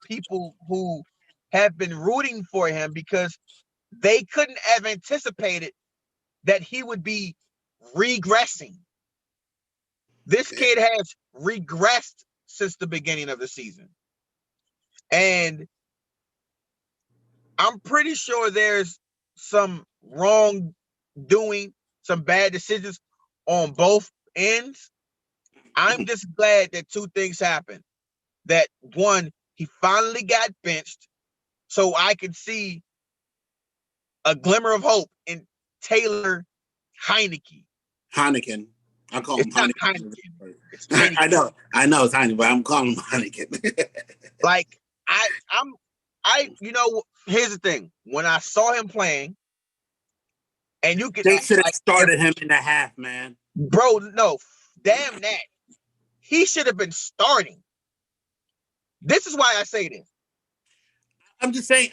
people who have been rooting for him because they couldn't have anticipated that he would be regressing. This kid has regressed since the beginning of the season. And I'm pretty sure there's some wrongdoing, some bad decisions on both ends. I'm just glad that two things happened. That one, he finally got benched, so I could see a glimmer of hope in Taylor Heineke. Heineken. I call him It's not Heineken. It's Heineken. I know it's Heineken, but I'm calling him Heineken. Like here's the thing. When I saw him playing, and you could they should have started him in the half, man. Bro, no, damn that. He should have been starting. This is why I say this. I'm just saying,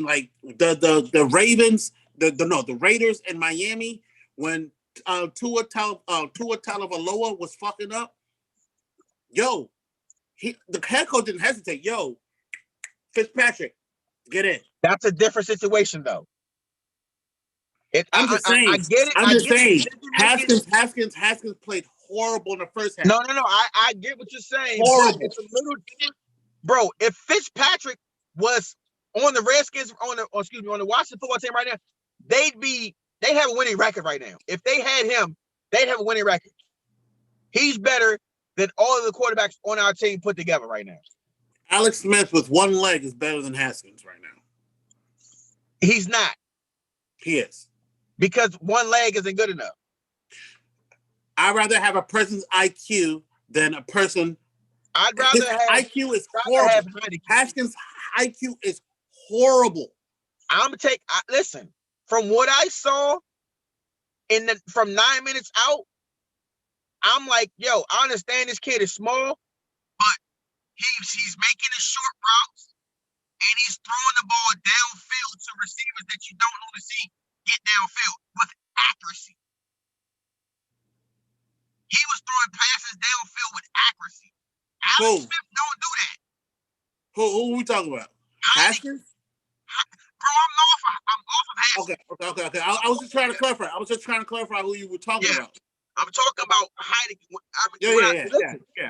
like the Ravens, the Raiders in Miami when Tua Tagovailoa was fucking up. Yo, the head coach didn't hesitate. Yo, Fitzpatrick, get in. That's a different situation, though. I'm just saying. I get it. I'm just saying. Haskins played horrible in the first half. No. I get what you're saying. Horrible. But it's a little different. Bro, if Fitzpatrick was on the Redskins, on the Washington football team right now, they'd have a winning record right now. If they had him, they'd have a winning record. He's better than all of the quarterbacks on our team put together right now. Alex Smith with one leg is better than Haskins right now. He's not. He is. Because one leg isn't good enough. I'd rather have a person's IQ than a person. I'd rather have IQ is horrible. Haskins' IQ is horrible. Listen, from what I saw from 9 minutes out, I'm like, yo, I understand this kid is small, but he's making the short routes and he's throwing the ball downfield to receivers that you don't want to see get downfield with accuracy. He was throwing passes downfield with accuracy. Alex Smith don't do that. Who are we talking about? Haskins? Bro, I'm off of Haskins. Okay. I was just trying to clarify. Who you were talking about. I'm talking about Heineken.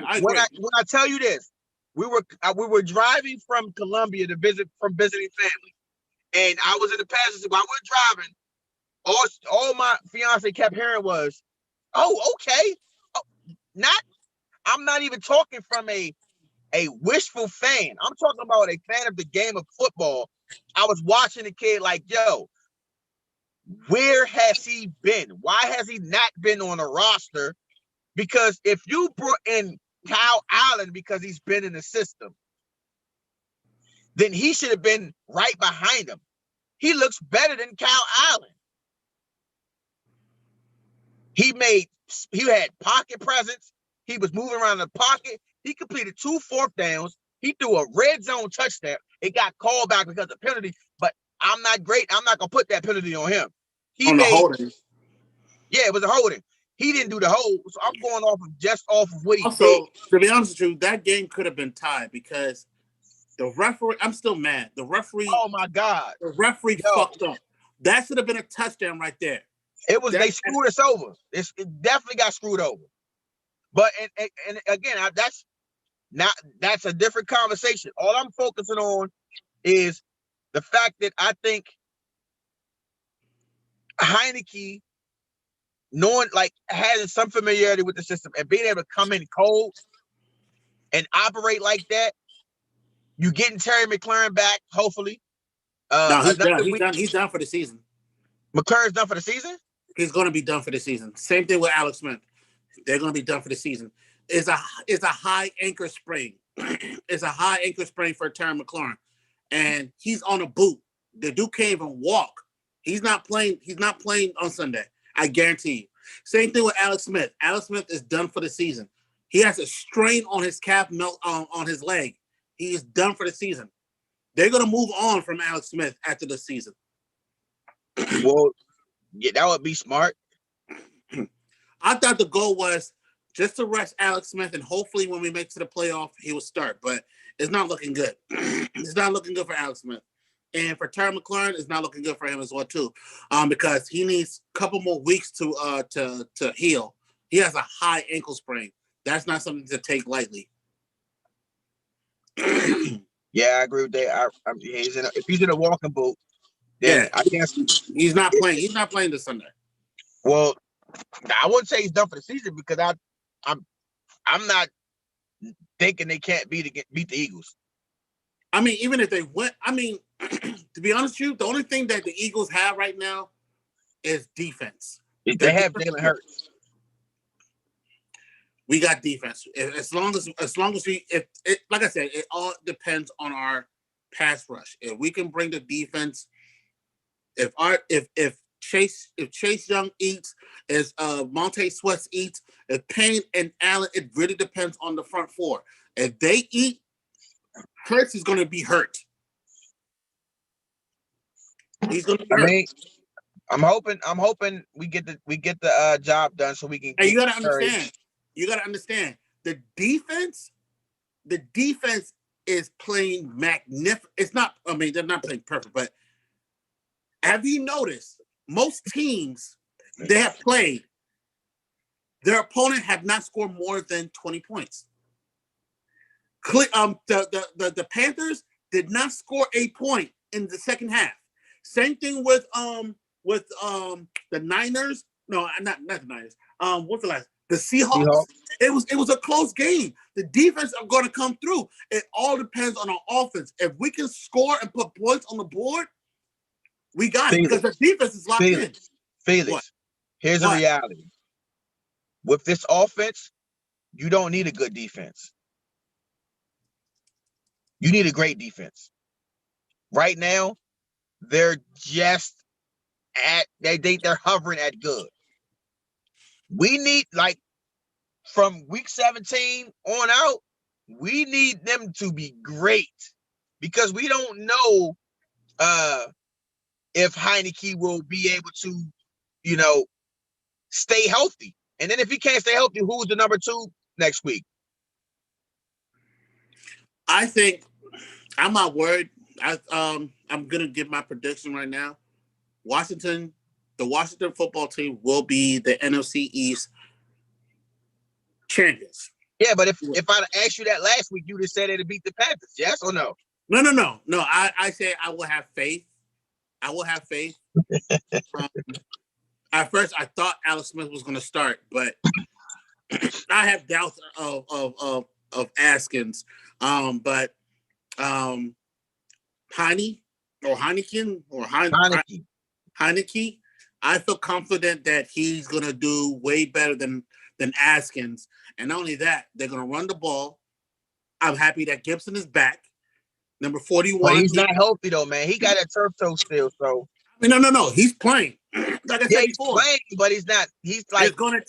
I agree. When I tell you this, we were driving from Columbia to visiting family, and I was in the passenger seat. While we're driving, all my fiance kept hearing was, "Oh, okay." I'm not even talking from a wishful fan. I'm talking about a fan of the game of football. I was watching the kid like, yo, where has he been? Why has he not been on a roster? Because if you brought in Kyle Allen because he's been in the system, then he should have been right behind him. He looks better than Kyle Allen. He had pocket presence. He was moving around the pocket. He completed 2 4th downs. He threw a red zone touchdown. It got called back because of penalty, but I'm not great. I'm not going to put that penalty on him. The holding. Yeah, it was a holding. He didn't do the hold, so I'm going off of what he did. To be honest with you, that game could have been tied because the referee, I'm still mad. The referee. Oh, my God. The referee fucked up. That should have been a touchdown right there. They screwed us over. It definitely got screwed over. But and again, that's a different conversation. All I'm focusing on is the fact that I think Heineke, having some familiarity with the system and being able to come in cold and operate like that, you getting Terry McLaurin back, hopefully. No, he's done for the season. McLaurin's done for the season? He's going to be done for the season. Same thing with Alex Smith. They're going to be done for the season. It's a high ankle sprain. It's a high ankle sprain for Terry McLaurin. And he's on a boot. The dude can't even walk. He's not playing on Sunday. I guarantee you. Same thing with Alex Smith. Alex Smith is done for the season. He has a strain on his calf on his leg. He is done for the season. They're going to move on from Alex Smith after the season. Well, yeah, that would be smart. I thought the goal was just to rest Alex Smith, and hopefully when we make to the playoff, he will start. But it's not looking good. It's not looking good for Alex Smith. And for Terry McLaurin, it's not looking good for him as well, too, because he needs a couple more weeks to heal. He has a high ankle sprain. That's not something to take lightly. Yeah, I agree with that. If he's in a walking boot, then I guess he's not playing. He's not playing this Sunday. Well, I wouldn't say he's done for the season because I'm not thinking they can't beat the Eagles. I mean, even if they went, I mean, to be honest with you, the only thing that the Eagles have right now is defense. They have Jalen Hurts. We got defense. As long as we, like I said, it all depends on our pass rush. If we can bring the defense, if Chase Young eats, as Montez Sweat eats, if Payne and Allen, it really depends on the front four. If they eat, Hurts is going to be hurt. He's going to be hurt. I'm hoping we get the job done so we can. And you got to understand. You got to understand the defense is playing magnificent. It's not. I mean, they're not playing perfect, but have you noticed most teams they have played, their opponent have not scored more than 20 points. The Panthers did not score a point in the second half. Same thing with the Niners. No, not the Niners. What's the last? The Seahawks. It was a close game. The defense are going to come through. It all depends on our offense. If we can score and put points on the board, we got it because the defense is locked in. Felix, here's the reality. With this offense, you don't need a good defense. You need a great defense. Right now, they're just they're hovering at good. We need, like, from week 17 on out, we need them to be great because we don't know if Heineke will be able to, stay healthy. And then if he can't stay healthy, who's the number 2 next week? I think I'm not worried. I'm gonna give my prediction right now. The Washington football team will be the NFC East champions. Yeah, but if I'd asked you that last week, you'd have said it'd beat the Panthers. Yes or no? No. I say I will have faith. I will have faith. At first, I thought Alex Smith was going to start, but I have doubts of Askins. But Heineke, I feel confident that he's going to do way better than Askins. And not only that, they're going to run the ball. I'm happy that Gibson is back. Number 41. But he's not healthy, though, man. He got a turf toe still, so. I mean, no. He's playing. Like I said he's before. playing, but he's not. He's like maybe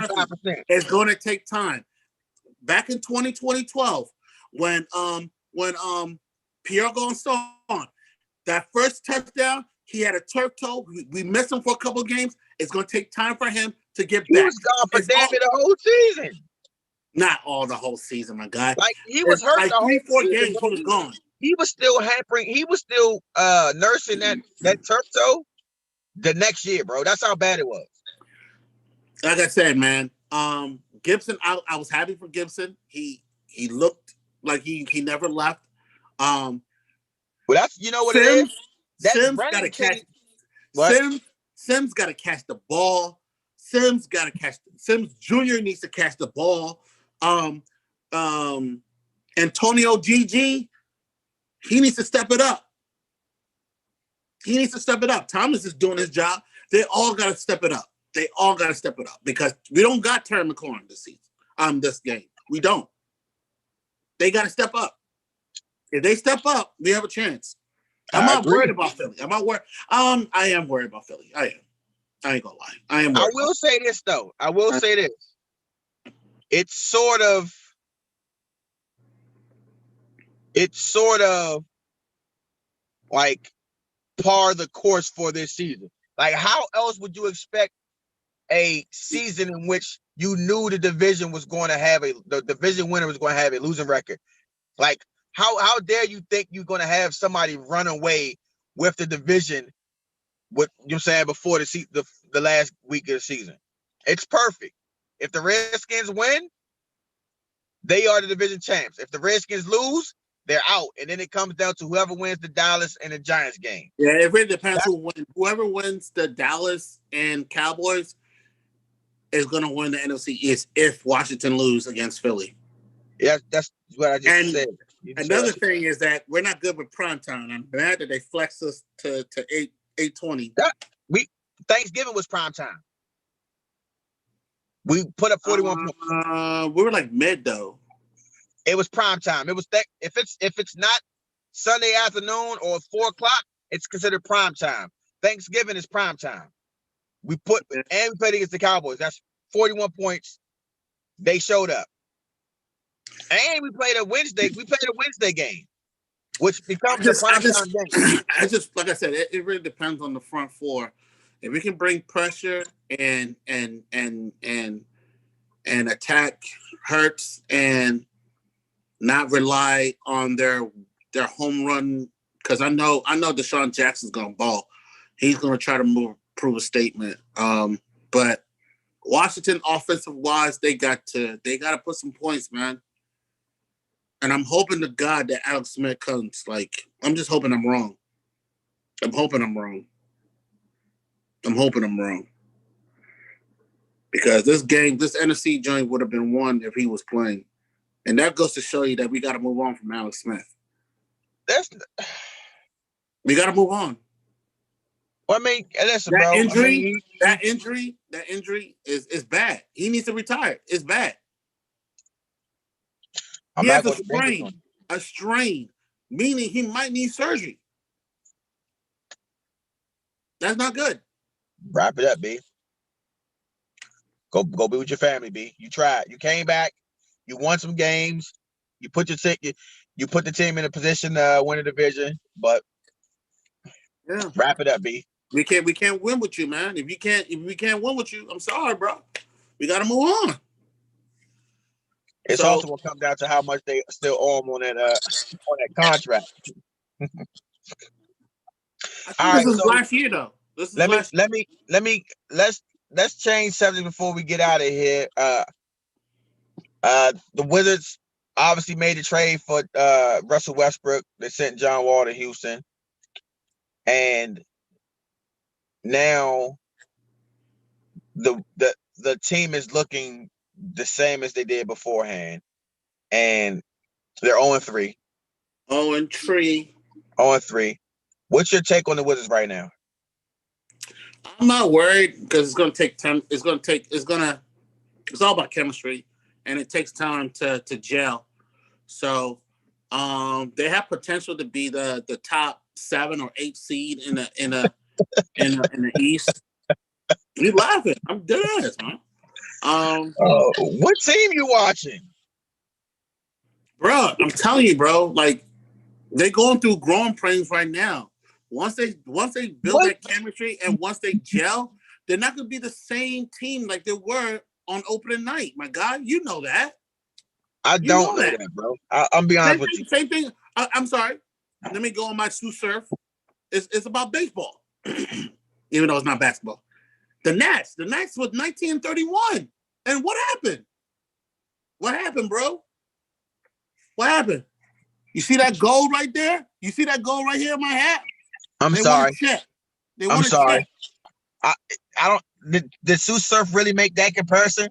85%. It's going to take time. Back in 2012, when Pierre Gonçalves, that first touchdown, he had a turf toe. We missed him for a couple of games. It's going to take time for him to get back. He was gone for damn near the whole season. Not all the whole season, my guy. Like, he was hurt like the whole 3-4 season, games. He was gone. He was still hampering. He was still nursing that turf toe the next year, bro. That's how bad it was. Like I said, man, Gibson, I was happy for Gibson. He looked like he never left. Well, that's, you know what it is? Sims got to catch. Sims got to catch the ball. Sims Jr. needs to catch the ball. Antonio GG, he needs to step it up. Thomas is doing his job. They all got to step it up. Because we don't got Terry McLaurin this season. This game. We don't. They got to step up. If they step up, we have a chance. I'm not worried about Philly. I am worried about Philly. I am. I ain't gonna lie. I am. I will say this though. I will say this. It's sort of like par the course for this season. Like, how else would you expect a season in which you knew the division was going to have the division winner was going to have a losing record? Like, how dare you think you're going to have somebody run away with the division? What you're saying before the last week of the season? It's perfect. If the Redskins win, they are the division champs. If the Redskins lose, they're out, and then it comes down to whoever wins the Dallas and the Giants game. Yeah, it really depends who wins. Whoever wins the Dallas and Cowboys is going to win the NFC East if Washington lose against Philly. Yeah, that's what I just said. Another thing is that we're not good with primetime. I'm glad that they flexed us to 8:20. Thanksgiving was primetime. We put up 41 points. We were like mid though. It was primetime. It was if it's not Sunday afternoon or 4 o'clock, it's considered primetime. Thanksgiving is primetime. We played against the Cowboys. That's 41 points. They showed up. And we played a Wednesday game, which becomes a primetime game. I just like I said, it really depends on the front four. If we can bring pressure and attack Hurts and not rely on their home run, because I know Deshaun Jackson's gonna ball. He's gonna try to prove a statement. But Washington, offensive wise, they got to put some points, man. And I'm hoping to God that Alex Smith comes. Like, I'm just hoping I'm wrong. I'm hoping I'm wrong. Because this NFC joint would have been won if he was playing. And that goes to show you that we got to move on from Alex Smith. We got to move on. Well, I mean, listen, that injury is bad. He needs to retire. It's bad. He has a strain, meaning he might need surgery. That's not good. Wrap it up, B. Go be with your family, B. You tried. You came back. You won some games. You put the team in a position to win a division. But wrap it up, B. We can't win with you, man. If we can't win with you, I'm sorry, bro. We got to move on. It's also gonna come down to how much they still owe him on that contract. All right, this is last year though. Let's change subject before we get out of here. The Wizards obviously made a trade for Russell Westbrook. They sent John Wall to Houston, and now the team is looking the same as they did beforehand, and they're 0-3. 0-3. 0-3. What's your take on the Wizards right now? I'm not worried because it's going to take time. It's all about chemistry, and it takes time to gel. So, they have potential to be the top 7 or 8 seed in the East. You laughing? I'm dead ass, man. What team you watching? Bro, I'm telling you, bro, like they're going through growing pains right now. Once they build that chemistry and once they gel, they're not gonna be the same team like they were on opening night. My God, you know that. I don't know that, bro. I'm be honest with you. Same thing. I'm sorry. Let me go on my Sue Surf. It's about baseball, even though it's not basketball. The Nats was 19-31. And what happened? What happened, bro? What happened? You see that gold right there? You see that gold right here in my hat? I'm sorry. I'm sorry. I don't. Did Sue Surf really make that comparison?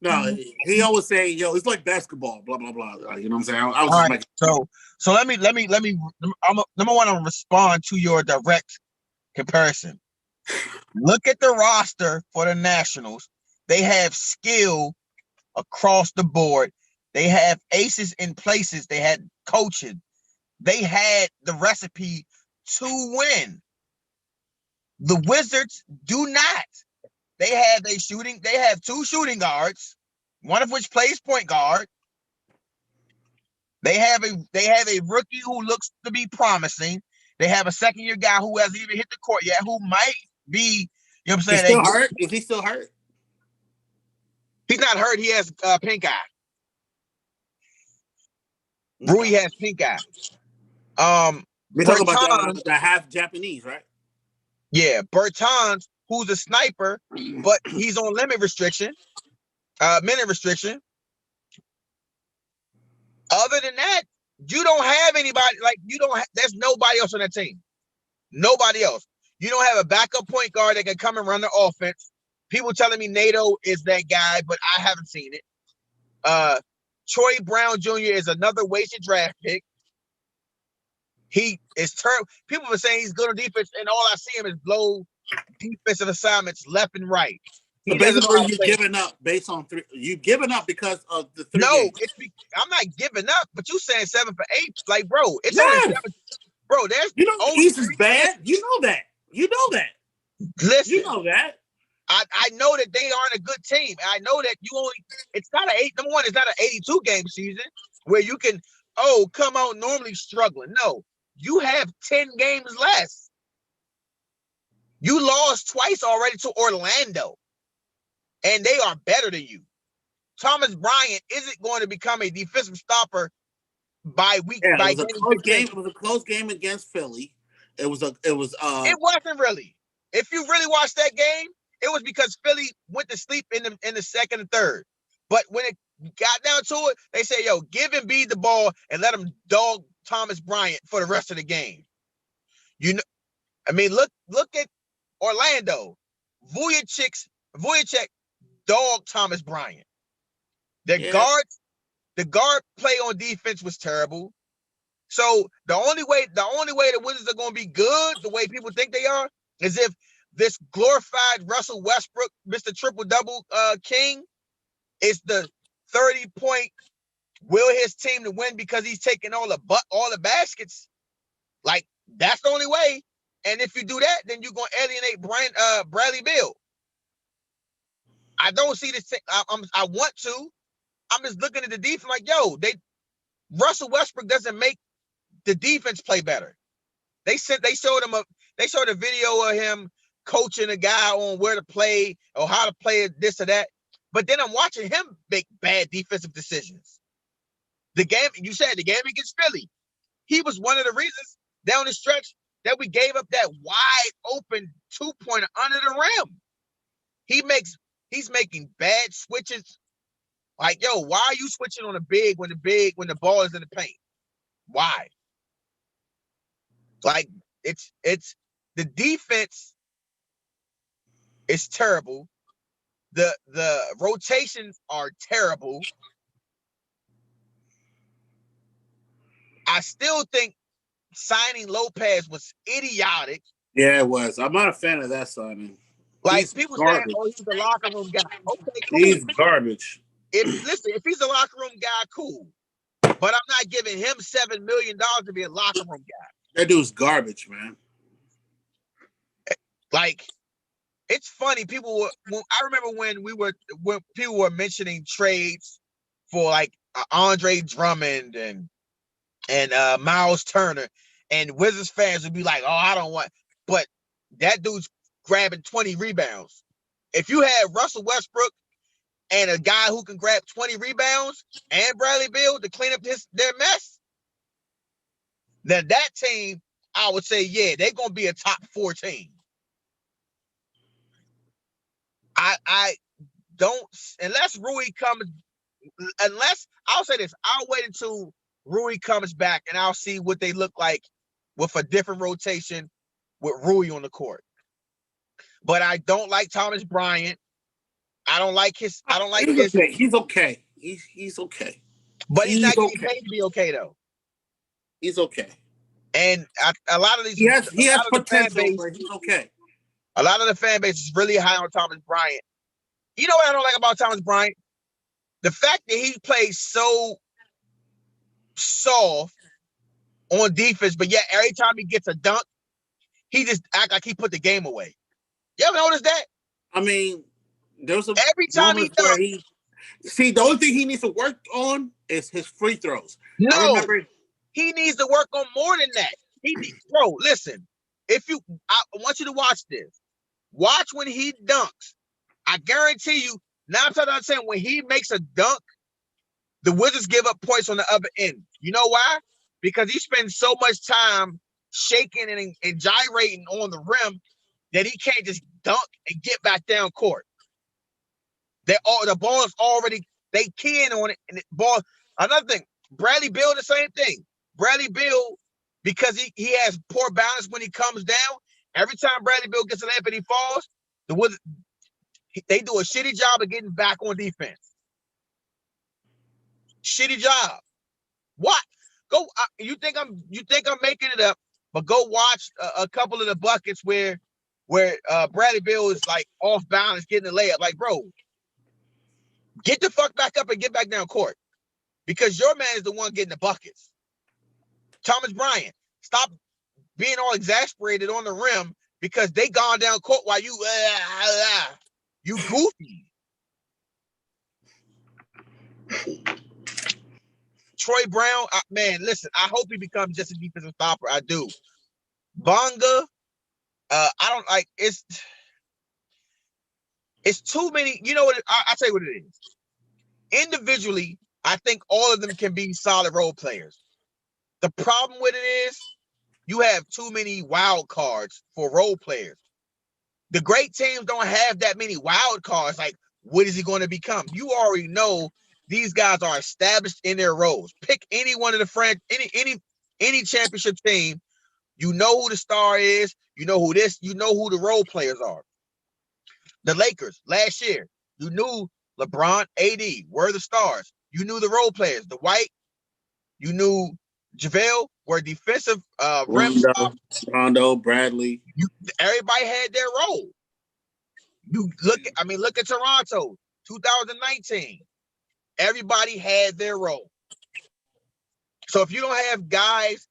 No, he always say, "Yo, it's like basketball." Blah blah blah. You know what I'm saying? I was All just right, so let me. I'm number one. I'm respond to your direct comparison. Look at the roster for the Nationals. They have skill across the board. They have aces in places. They had coaching. They had the recipe to win. The Wizards do not. They have two shooting guards, one of which plays point guard. They have a rookie who looks to be promising. They have a second-year guy who hasn't even hit the court yet, who might be, you know what I'm saying? He's still hurt? Is he still hurt? He's not hurt. He has pink eye. Okay. Rui has pink eye. We're talking about the half Japanese, right? Yeah, Bertans, who's a sniper, but he's on minute restriction. Other than that, you don't have anybody, there's nobody else on that team. Nobody else. You don't have a backup point guard that can come and run the offense. People telling me NATO is that guy, but I haven't seen it. Troy Brown Jr. is another wasted draft pick. He is terrible. People are saying he's good on defense, and all I see him is blow defensive assignments left and right. So basically, you're giving up based on three. You've given up because of the three. No, I'm not giving up. But you saying 7 for 8, like, bro, it's only 7. Bro, there's the East is bad. You know that. Listen, you know that. I know that they aren't a good team. I know that it's not number one, it's not an 82 game season where you can, come out normally struggling. No, you have 10 games less. You lost twice already to Orlando, and they are better than you. Thomas Bryant isn't going to become a defensive stopper by week. Yeah, by it was a close game. It was a close game against Philly. It wasn't really. If you really watched that game, it was because Philly went to sleep in the second and third. But when it got down to it, they say, "Yo, give Embiid the ball and let him dog Thomas Bryant for the rest of the game." Look at Orlando. Vujicic dog Thomas Bryant. The guard play on defense was terrible. So the only way the Wizards are going to be good, the way people think they are, is if this glorified Russell Westbrook, Mr. Triple-Double King, is the 30-point will his team to win because he's taking all the baskets. Like, that's the only way. And if you do that, then you're going to alienate Bradley Beal. I don't see this. I want to. I'm just looking at the defense like, Russell Westbrook doesn't make the defense play better. They showed a video of him coaching a guy on where to play or how to play this or that. But then I'm watching him make bad defensive decisions. The game against Philly, he was one of the reasons down the stretch that we gave up that wide open 2-pointer under the rim. He's making bad switches. Like, why are you switching on a big when the ball is in the paint? Why? Like, it's the defense is terrible. The rotations are terrible. I still think signing Lopez was idiotic. Yeah, it was. I'm not a fan of that signing. Like, he's people saying, he's a locker room guy. Okay, cool. He's garbage. If he's a locker room guy, cool. But I'm not giving him $7 million to be a locker room guy. That dude's garbage, man. Like, it's funny. I remember when people were mentioning trades for like Andre Drummond and Miles Turner, and Wizards fans would be like, I don't want. But that dude's grabbing 20 rebounds. If you had Russell Westbrook and a guy who can grab 20 rebounds and Bradley Beal to clean up their mess, then that team, I would say, they're going to be a top 4 team. I don't, unless I'll say this, I'll wait until Rui comes back and I'll see what they look like with a different rotation with Rui on the court. But I don't like Thomas Bryant. I don't like his. Okay. He's okay. He's okay. But he's not getting paid to be okay though. He's okay. And a lot of these, he has potential, but he's okay. A lot of the fan base is really high on Thomas Bryant. You know what I don't like about Thomas Bryant? The fact that he plays so soft on defense, but yet every time he gets a dunk, he just act like he put the game away. You ever notice that? I mean, There was some Every time he moments where dunks, the only thing he needs to work on is his free throws. I no, remember. he needs to work on more than that. Bro, listen. I want you to watch this. Watch when he dunks. I guarantee you, 9 times out of 10, when he makes a dunk, the Wizards give up points on the other end. You know why? Because he spends so much time shaking and gyrating on the rim that he can't just dunk and get back down court. The ball is already, they keying on it, and the ball. Another thing, Bradley Beal, the same thing. Bradley Beal, because he has poor balance when he comes down. Every time Bradley Beal gets an layup and he falls, they do a shitty job of getting back on defense. Shitty job. What? Go. You think I'm making it up? But go watch a couple of the buckets where Bradley Beal is like off balance getting a layup. Like, bro, get the fuck back up and get back down court, because your man is the one getting the buckets. Thomas Bryant, stop being all exasperated on the rim because they gone down court while you goofy. Troy Brown, man, listen, I hope he becomes just a defensive stopper. I do. Bonga, I don't like. It's too many. You know what? I'll tell you what it is. Individually, I think all of them can be solid role players. The problem with it is you have too many wild cards for role players. The great teams don't have that many wild cards. Like, what is he going to become? You already know these guys are established in their roles. Pick any one of the any championship team. You know who the star is. You know who the role players are. The Lakers last year, you knew LeBron, AD were the stars. You knew the role players. The White, you knew JaVale were defensive rim stop. Rondo, Bradley. Everybody had their role. You look at Toronto, 2019. Everybody had their role. So if you don't have guys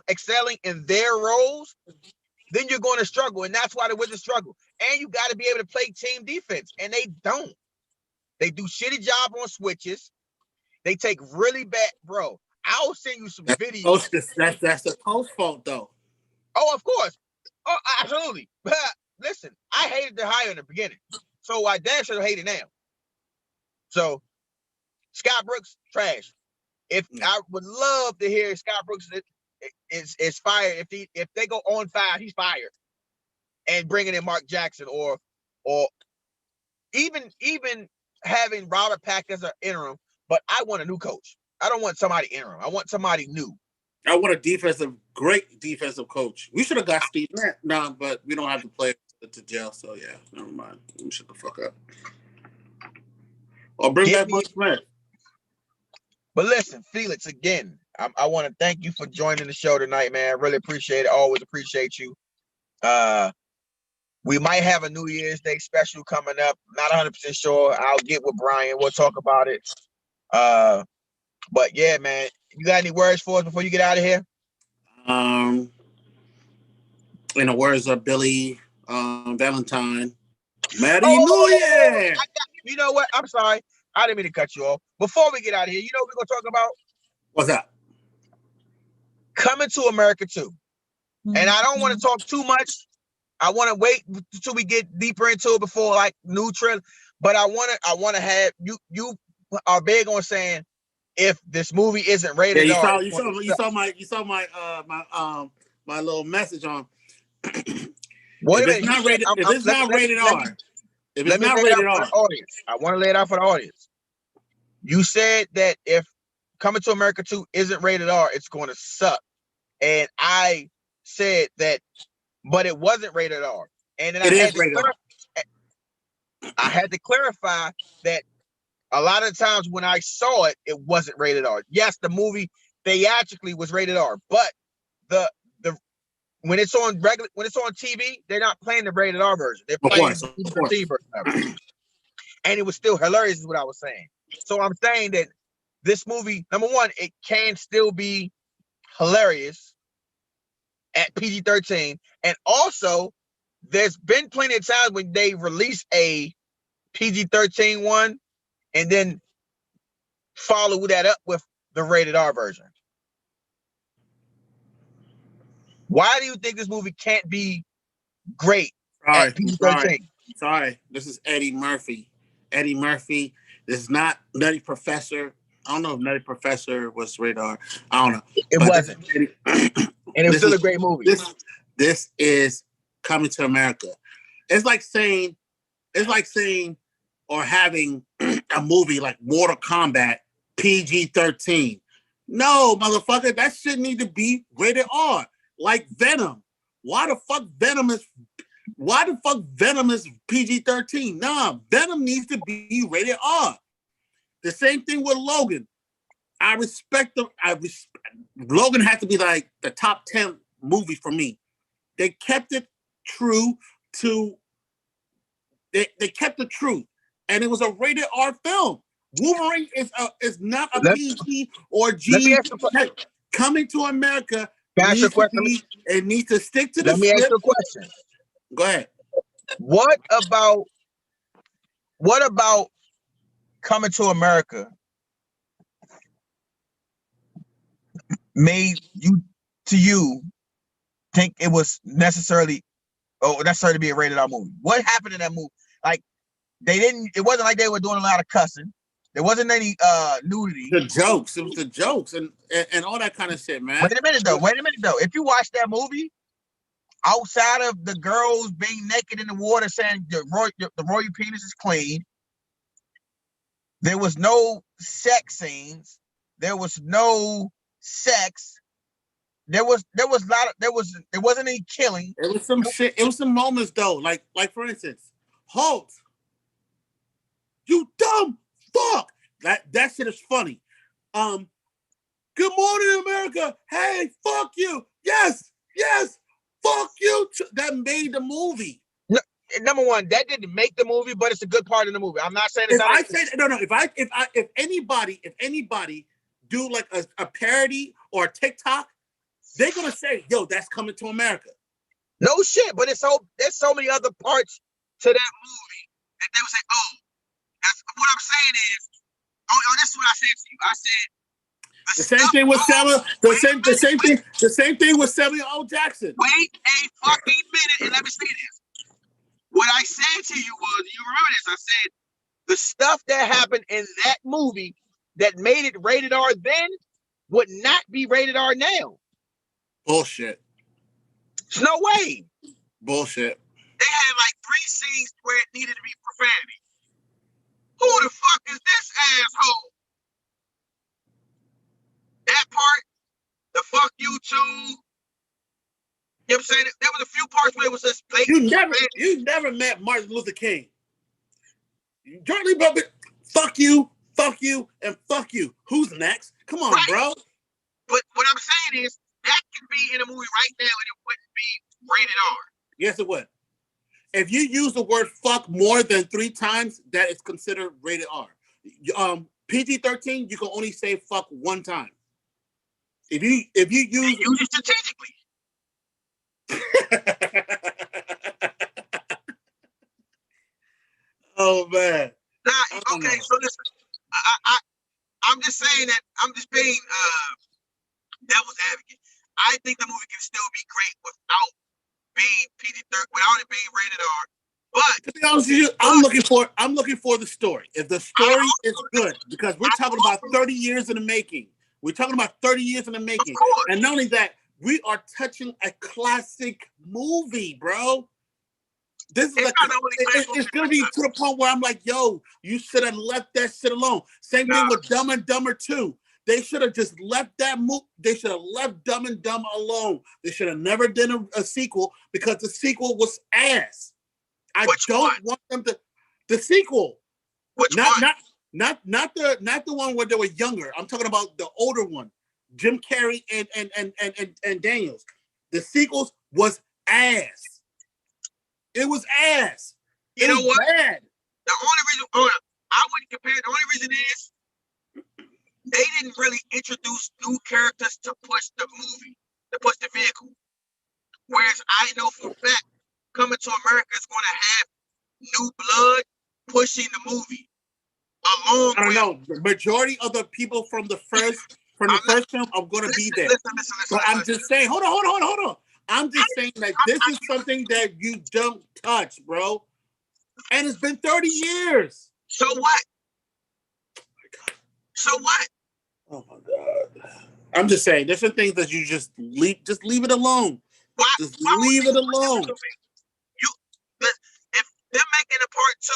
excelling in their roles, then you're going to struggle, and that's why the Wizards struggle. And you got to be able to play team defense, and they don't. They do shitty job on switches. They take really bad, bro. I'll send you some videos. That's the coach fault, though. Oh, of course. Oh, absolutely. But listen, I hated the hire in the beginning, so I damn sure hate it now. So Scott Brooks, trash. I would love to hear Scott Brooks is fired. If they go on 5, he's fired, and bringing in Mark Jackson or even having Robert Pack as an interim. But I want a new coach. I don't want somebody interim. I want somebody new. I want a great defensive coach. We should have got Steve Nash. Nah, but we don't have to play to jail. So yeah, never mind. We shut the fuck up. Or bring back Mike Smith. But listen, Felix, again, I want to thank you for joining the show tonight, man. I really appreciate it. Always appreciate you. We might have a New Year's Day special coming up. Not 100% sure. I'll get with Brian. We'll talk about it. But yeah, man, you got any words for us before you get out of here? In the words of Billy Valentine, Merry New Year! You know what? I'm sorry. I didn't mean to cut you off. Before we get out of here, you know what we're going to talk about? What's that? Coming to America 2. And I don't want to talk too much. I want to wait until we get deeper into it before like new trailer. But I want to have you are big on saying if this movie isn't rated R. You saw my little message on. Wait a minute. If it's not rated R. Let me lay it out for the audience. I want to lay it out for the audience. You said that if Coming to America 2 isn't rated R, it's going to suck. And I said that, but it wasn't rated R. And then I had to clarify that a lot of times when I saw it, it wasn't rated R. Yes, the movie theatrically was rated R, but the when it's on TV, they're not playing the rated R version. They're playing the PG-13 version. And it was still hilarious, is what I was saying. So I'm saying that this movie, number one, it can still be hilarious at PG-13, and also there's been plenty of times when they release a PG-13 one and then follow that up with the rated R version. Why do you think this movie can't be great at PG-13? Sorry. This is Eddie Murphy. Eddie Murphy. This is not Nutty Professor. I don't know if Nutty Professor was rated R. I don't know. It wasn't. And it was still a great movie. This is Coming to America. It's like saying or having a movie like Mortal Kombat PG-13. No, motherfucker, that shit need to be rated R. Like Venom. Why the fuck Venom is PG-13? Nah, Venom needs to be rated R. The same thing with Logan. I respect them. Logan has to be like the top 10 movie for me. They kept it true to. They kept the truth, and it was a rated R film. Wolverine is not a PG or G. Coming to America it needs to stick to the script. Let me ask you a question. Go ahead. What about Coming to America made you think it was necessary to be a rated R movie? What happened in that movie? Like it wasn't like they were doing a lot of cussing. There wasn't any nudity. It was the jokes and all that kind of shit, man. Wait a minute though. If you watch that movie, outside of the girls being naked in the water saying the royal penis is clean, there was no sex scenes. There was no sex. There wasn't any killing. It was some shit. It was some moments though. Like for instance, Hulk. You dumb fuck. That shit is funny. Good morning, America. Hey, fuck you. Yes. Fuck you. That made the movie. No, number one, that didn't make the movie, but it's a good part of the movie. I'm not saying it's if anybody do like a parody or a TikTok, they're gonna say, yo, that's Coming to America. No shit, but there's so many other parts to that movie that they would say, oh, that's what I'm saying is, this is what I said to you. I said the same thing with the same thing with Samuel L. Jackson. Wait a fucking minute and let me say this. What I said to you was, you remember this? I said the stuff that happened in that movie that made it rated R then would not be rated R now. Bullshit. There's no way. Bullshit. They had like 3 scenes where it needed to be profanity. Who the fuck is this asshole? That part, the fuck you too. You know what I'm saying? There was a few parts where it was just blatant. You never met Martin Luther King. Jointly, but fuck you, and fuck you. Who's next? Come on, right, bro. But what I'm saying is that could be in a movie right now and it wouldn't be rated R. Yes, it would. If you use the word fuck more than 3 times, that is considered rated R. PG-13, you can only say fuck 1 time. If you use it strategically. Oh man. Okay, so listen. I'm just saying that I'm just being devil's advocate. I think the movie can still be great without being PG-13, without it being rated R. But to be honest with you, I'm looking for the story. If the story is good, because we're talking about 30 years in the making. We're talking about 30 years in the making. And not only that, we are touching a classic movie, bro. This is it's gonna be to the point where I'm like, yo, you should have left that shit alone. Same thing with Dumb and Dumber 2. They should have just left that movie. They should have left Dumb and Dumber alone. They should have never done a sequel because the sequel was ass. I don't want them to. The sequel, not the one where they were younger. I'm talking about the older one, Jim Carrey and Daniels. The sequels was ass. It was ass. You know what? Bad. The only reason I wouldn't compare. The only reason is they didn't really introduce new characters to push the movie, to push the vehicle. Whereas I know for a fact Coming to America is going to have new blood pushing the movie along. I don't know. The majority of the people from the first film are going to be there. But I'm just saying. Hold on. I'm just saying that this is something that you don't touch, bro. And it's been 30 years. So what? So what? Oh my God. I'm just saying, there's some things that you just leave it alone. Why leave it alone. If they're making a part 2,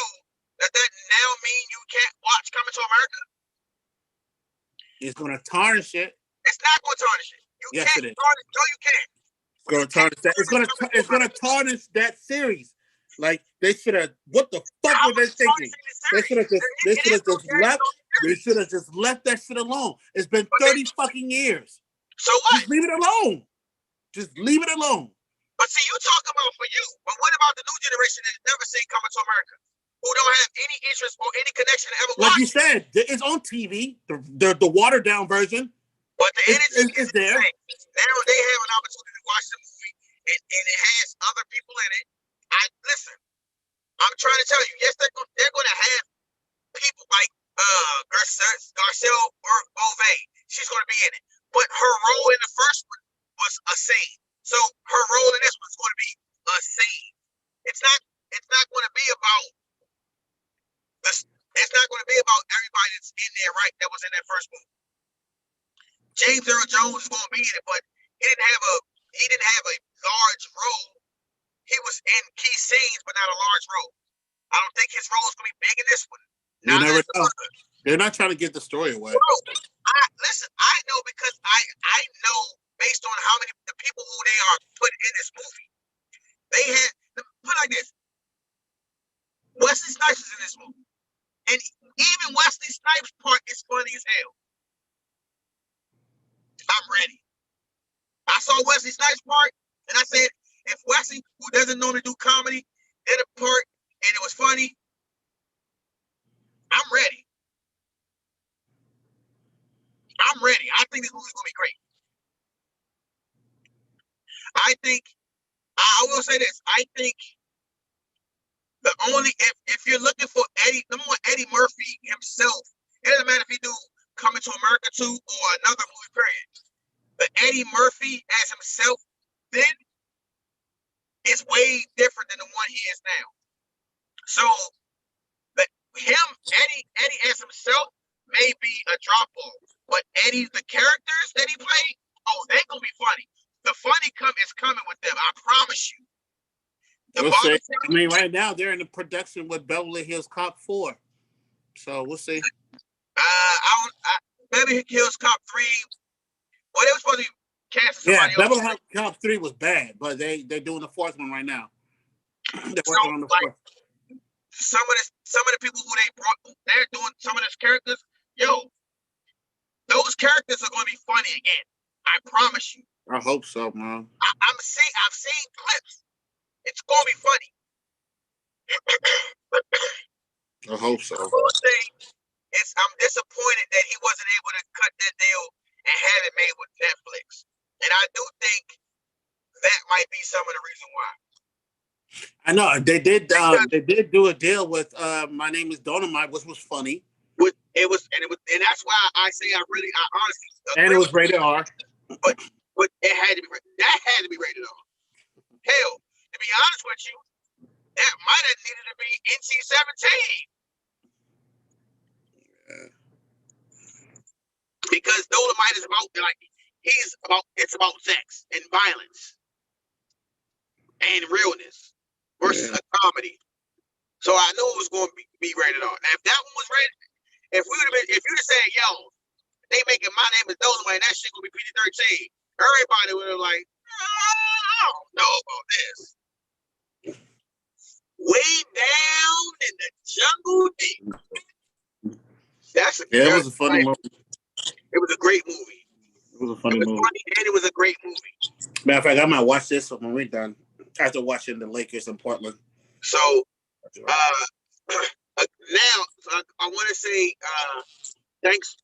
does that now mean you can't watch Coming to America? It's going to tarnish it. It's not going to tarnish it. You can't it is. tarnish. No, you can't. It's going to tarnish that. It's going to tarnish that series. Like they should have. What the fuck were they thinking? They should have just left that shit alone. It's been 30 fucking years. So what? Just leave it alone. Just leave it alone. But see, you talk about for you. But what about the new generation that never seen Coming to America, who don't have any interest or any connection to ever watch? Like you said, it's on TV. The watered down version. But the energy is there. Now they have an opportunity to watch the movie, and it has other people in it. Listen. I'm trying to tell you. Yes, they're going to have people like Garcelle Beauvais. She's going to be in it, but her role in the first one was a scene. So her role in this one's going to be a scene. It's not going to be about this. It's not going to be about everybody that's in there, right? That was in that first movie. James Earl Jones is going to be in it, but he didn't have a large role. He was in key scenes, but not a large role. I don't think his role is going to be big in this one. You never know. They're not trying to give the story away. Listen, I know because I know based on how many the people who they are put in this movie. They had put like this. Wesley Snipes is in this movie, and even Wesley Snipes' part is funny as hell. I'm ready. I saw Wesley Snipes' part, and I said, if Wesley, who doesn't normally do comedy, did a part and it was funny, I'm ready. I'm ready. I think this movie's gonna be great. I will say this. I think the only if you're looking for Eddie Murphy himself, it doesn't matter if he do Coming to America 2 or another movie period. But Eddie Murphy as himself then is way different than the one he is now. So Eddie as himself may be a drop off, but the characters that he played, they're gonna be funny. The funny is coming with them. I promise you. I mean, right now they're in the production with Beverly Hills Cop 4, so we'll see. Beverly Hills Cop 3. Well, they were supposed to be casting somebody else. Beverly Hills Cop 3 was bad, but they're doing the 4th one right now. They're working on the 4th. Some of the people who they're doing some of those characters. Those characters are going to be funny again. I promise you. I hope so, man. I've seen clips. It's going to be funny. I hope so. I will say, I'm disappointed that he wasn't able to cut that deal and have it made with Netflix. And I do think that might be some of the reason why. I know they did do a deal with My Name is Dolomite, which was funny. And that's why I say I honestly. And it was rated R. But it had to be. That had to be rated R. Hell, to be honest with you, that might have needed to be NC-17. Yeah. Because Dolomite is it's about sex and violence and realness versus a comedy. So I knew it was going to be rated R. Now, if that one was rated, if you'd have said, they making My Name is Dolomite, that shit gonna be PG-13, everybody would have like, I don't know about this. Way down in the jungle deep. It was a funny movie. It was a great movie. It was a funny movie. And it was a great movie. Matter of fact, I might watch this when we're done. After watching the Lakers in Portland. So, now I want to say thanks,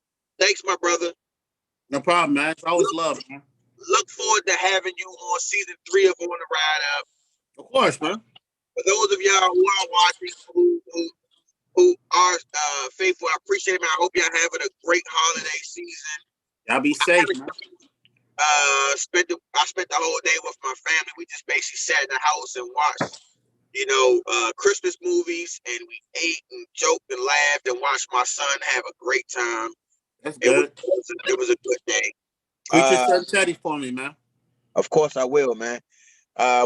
my brother. No problem, man. It's always love, man. Look forward to having you on season 3 of On the Ride Up. Of course, man. For those of y'all who are watching, who are faithful, I appreciate it, man. I hope y'all having a great holiday season. Y'all be safe, man. I spent the whole day with my family. We just basically sat in the house and watched, Christmas movies, and we ate and joked and laughed and watched my son have a great time. That's It was good. it was a good day. Greet your son Teddy for me, man. Of course I will, man.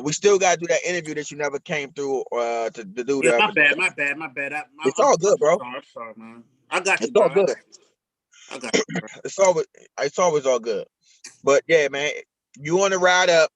We still gotta do that interview that you never came through to do Yeah, the. my bad. It's all good, bro. I'm sorry, man. I got you, It's all bro. good. I got you, bro. It's always all good. But yeah, man, you want to ride up.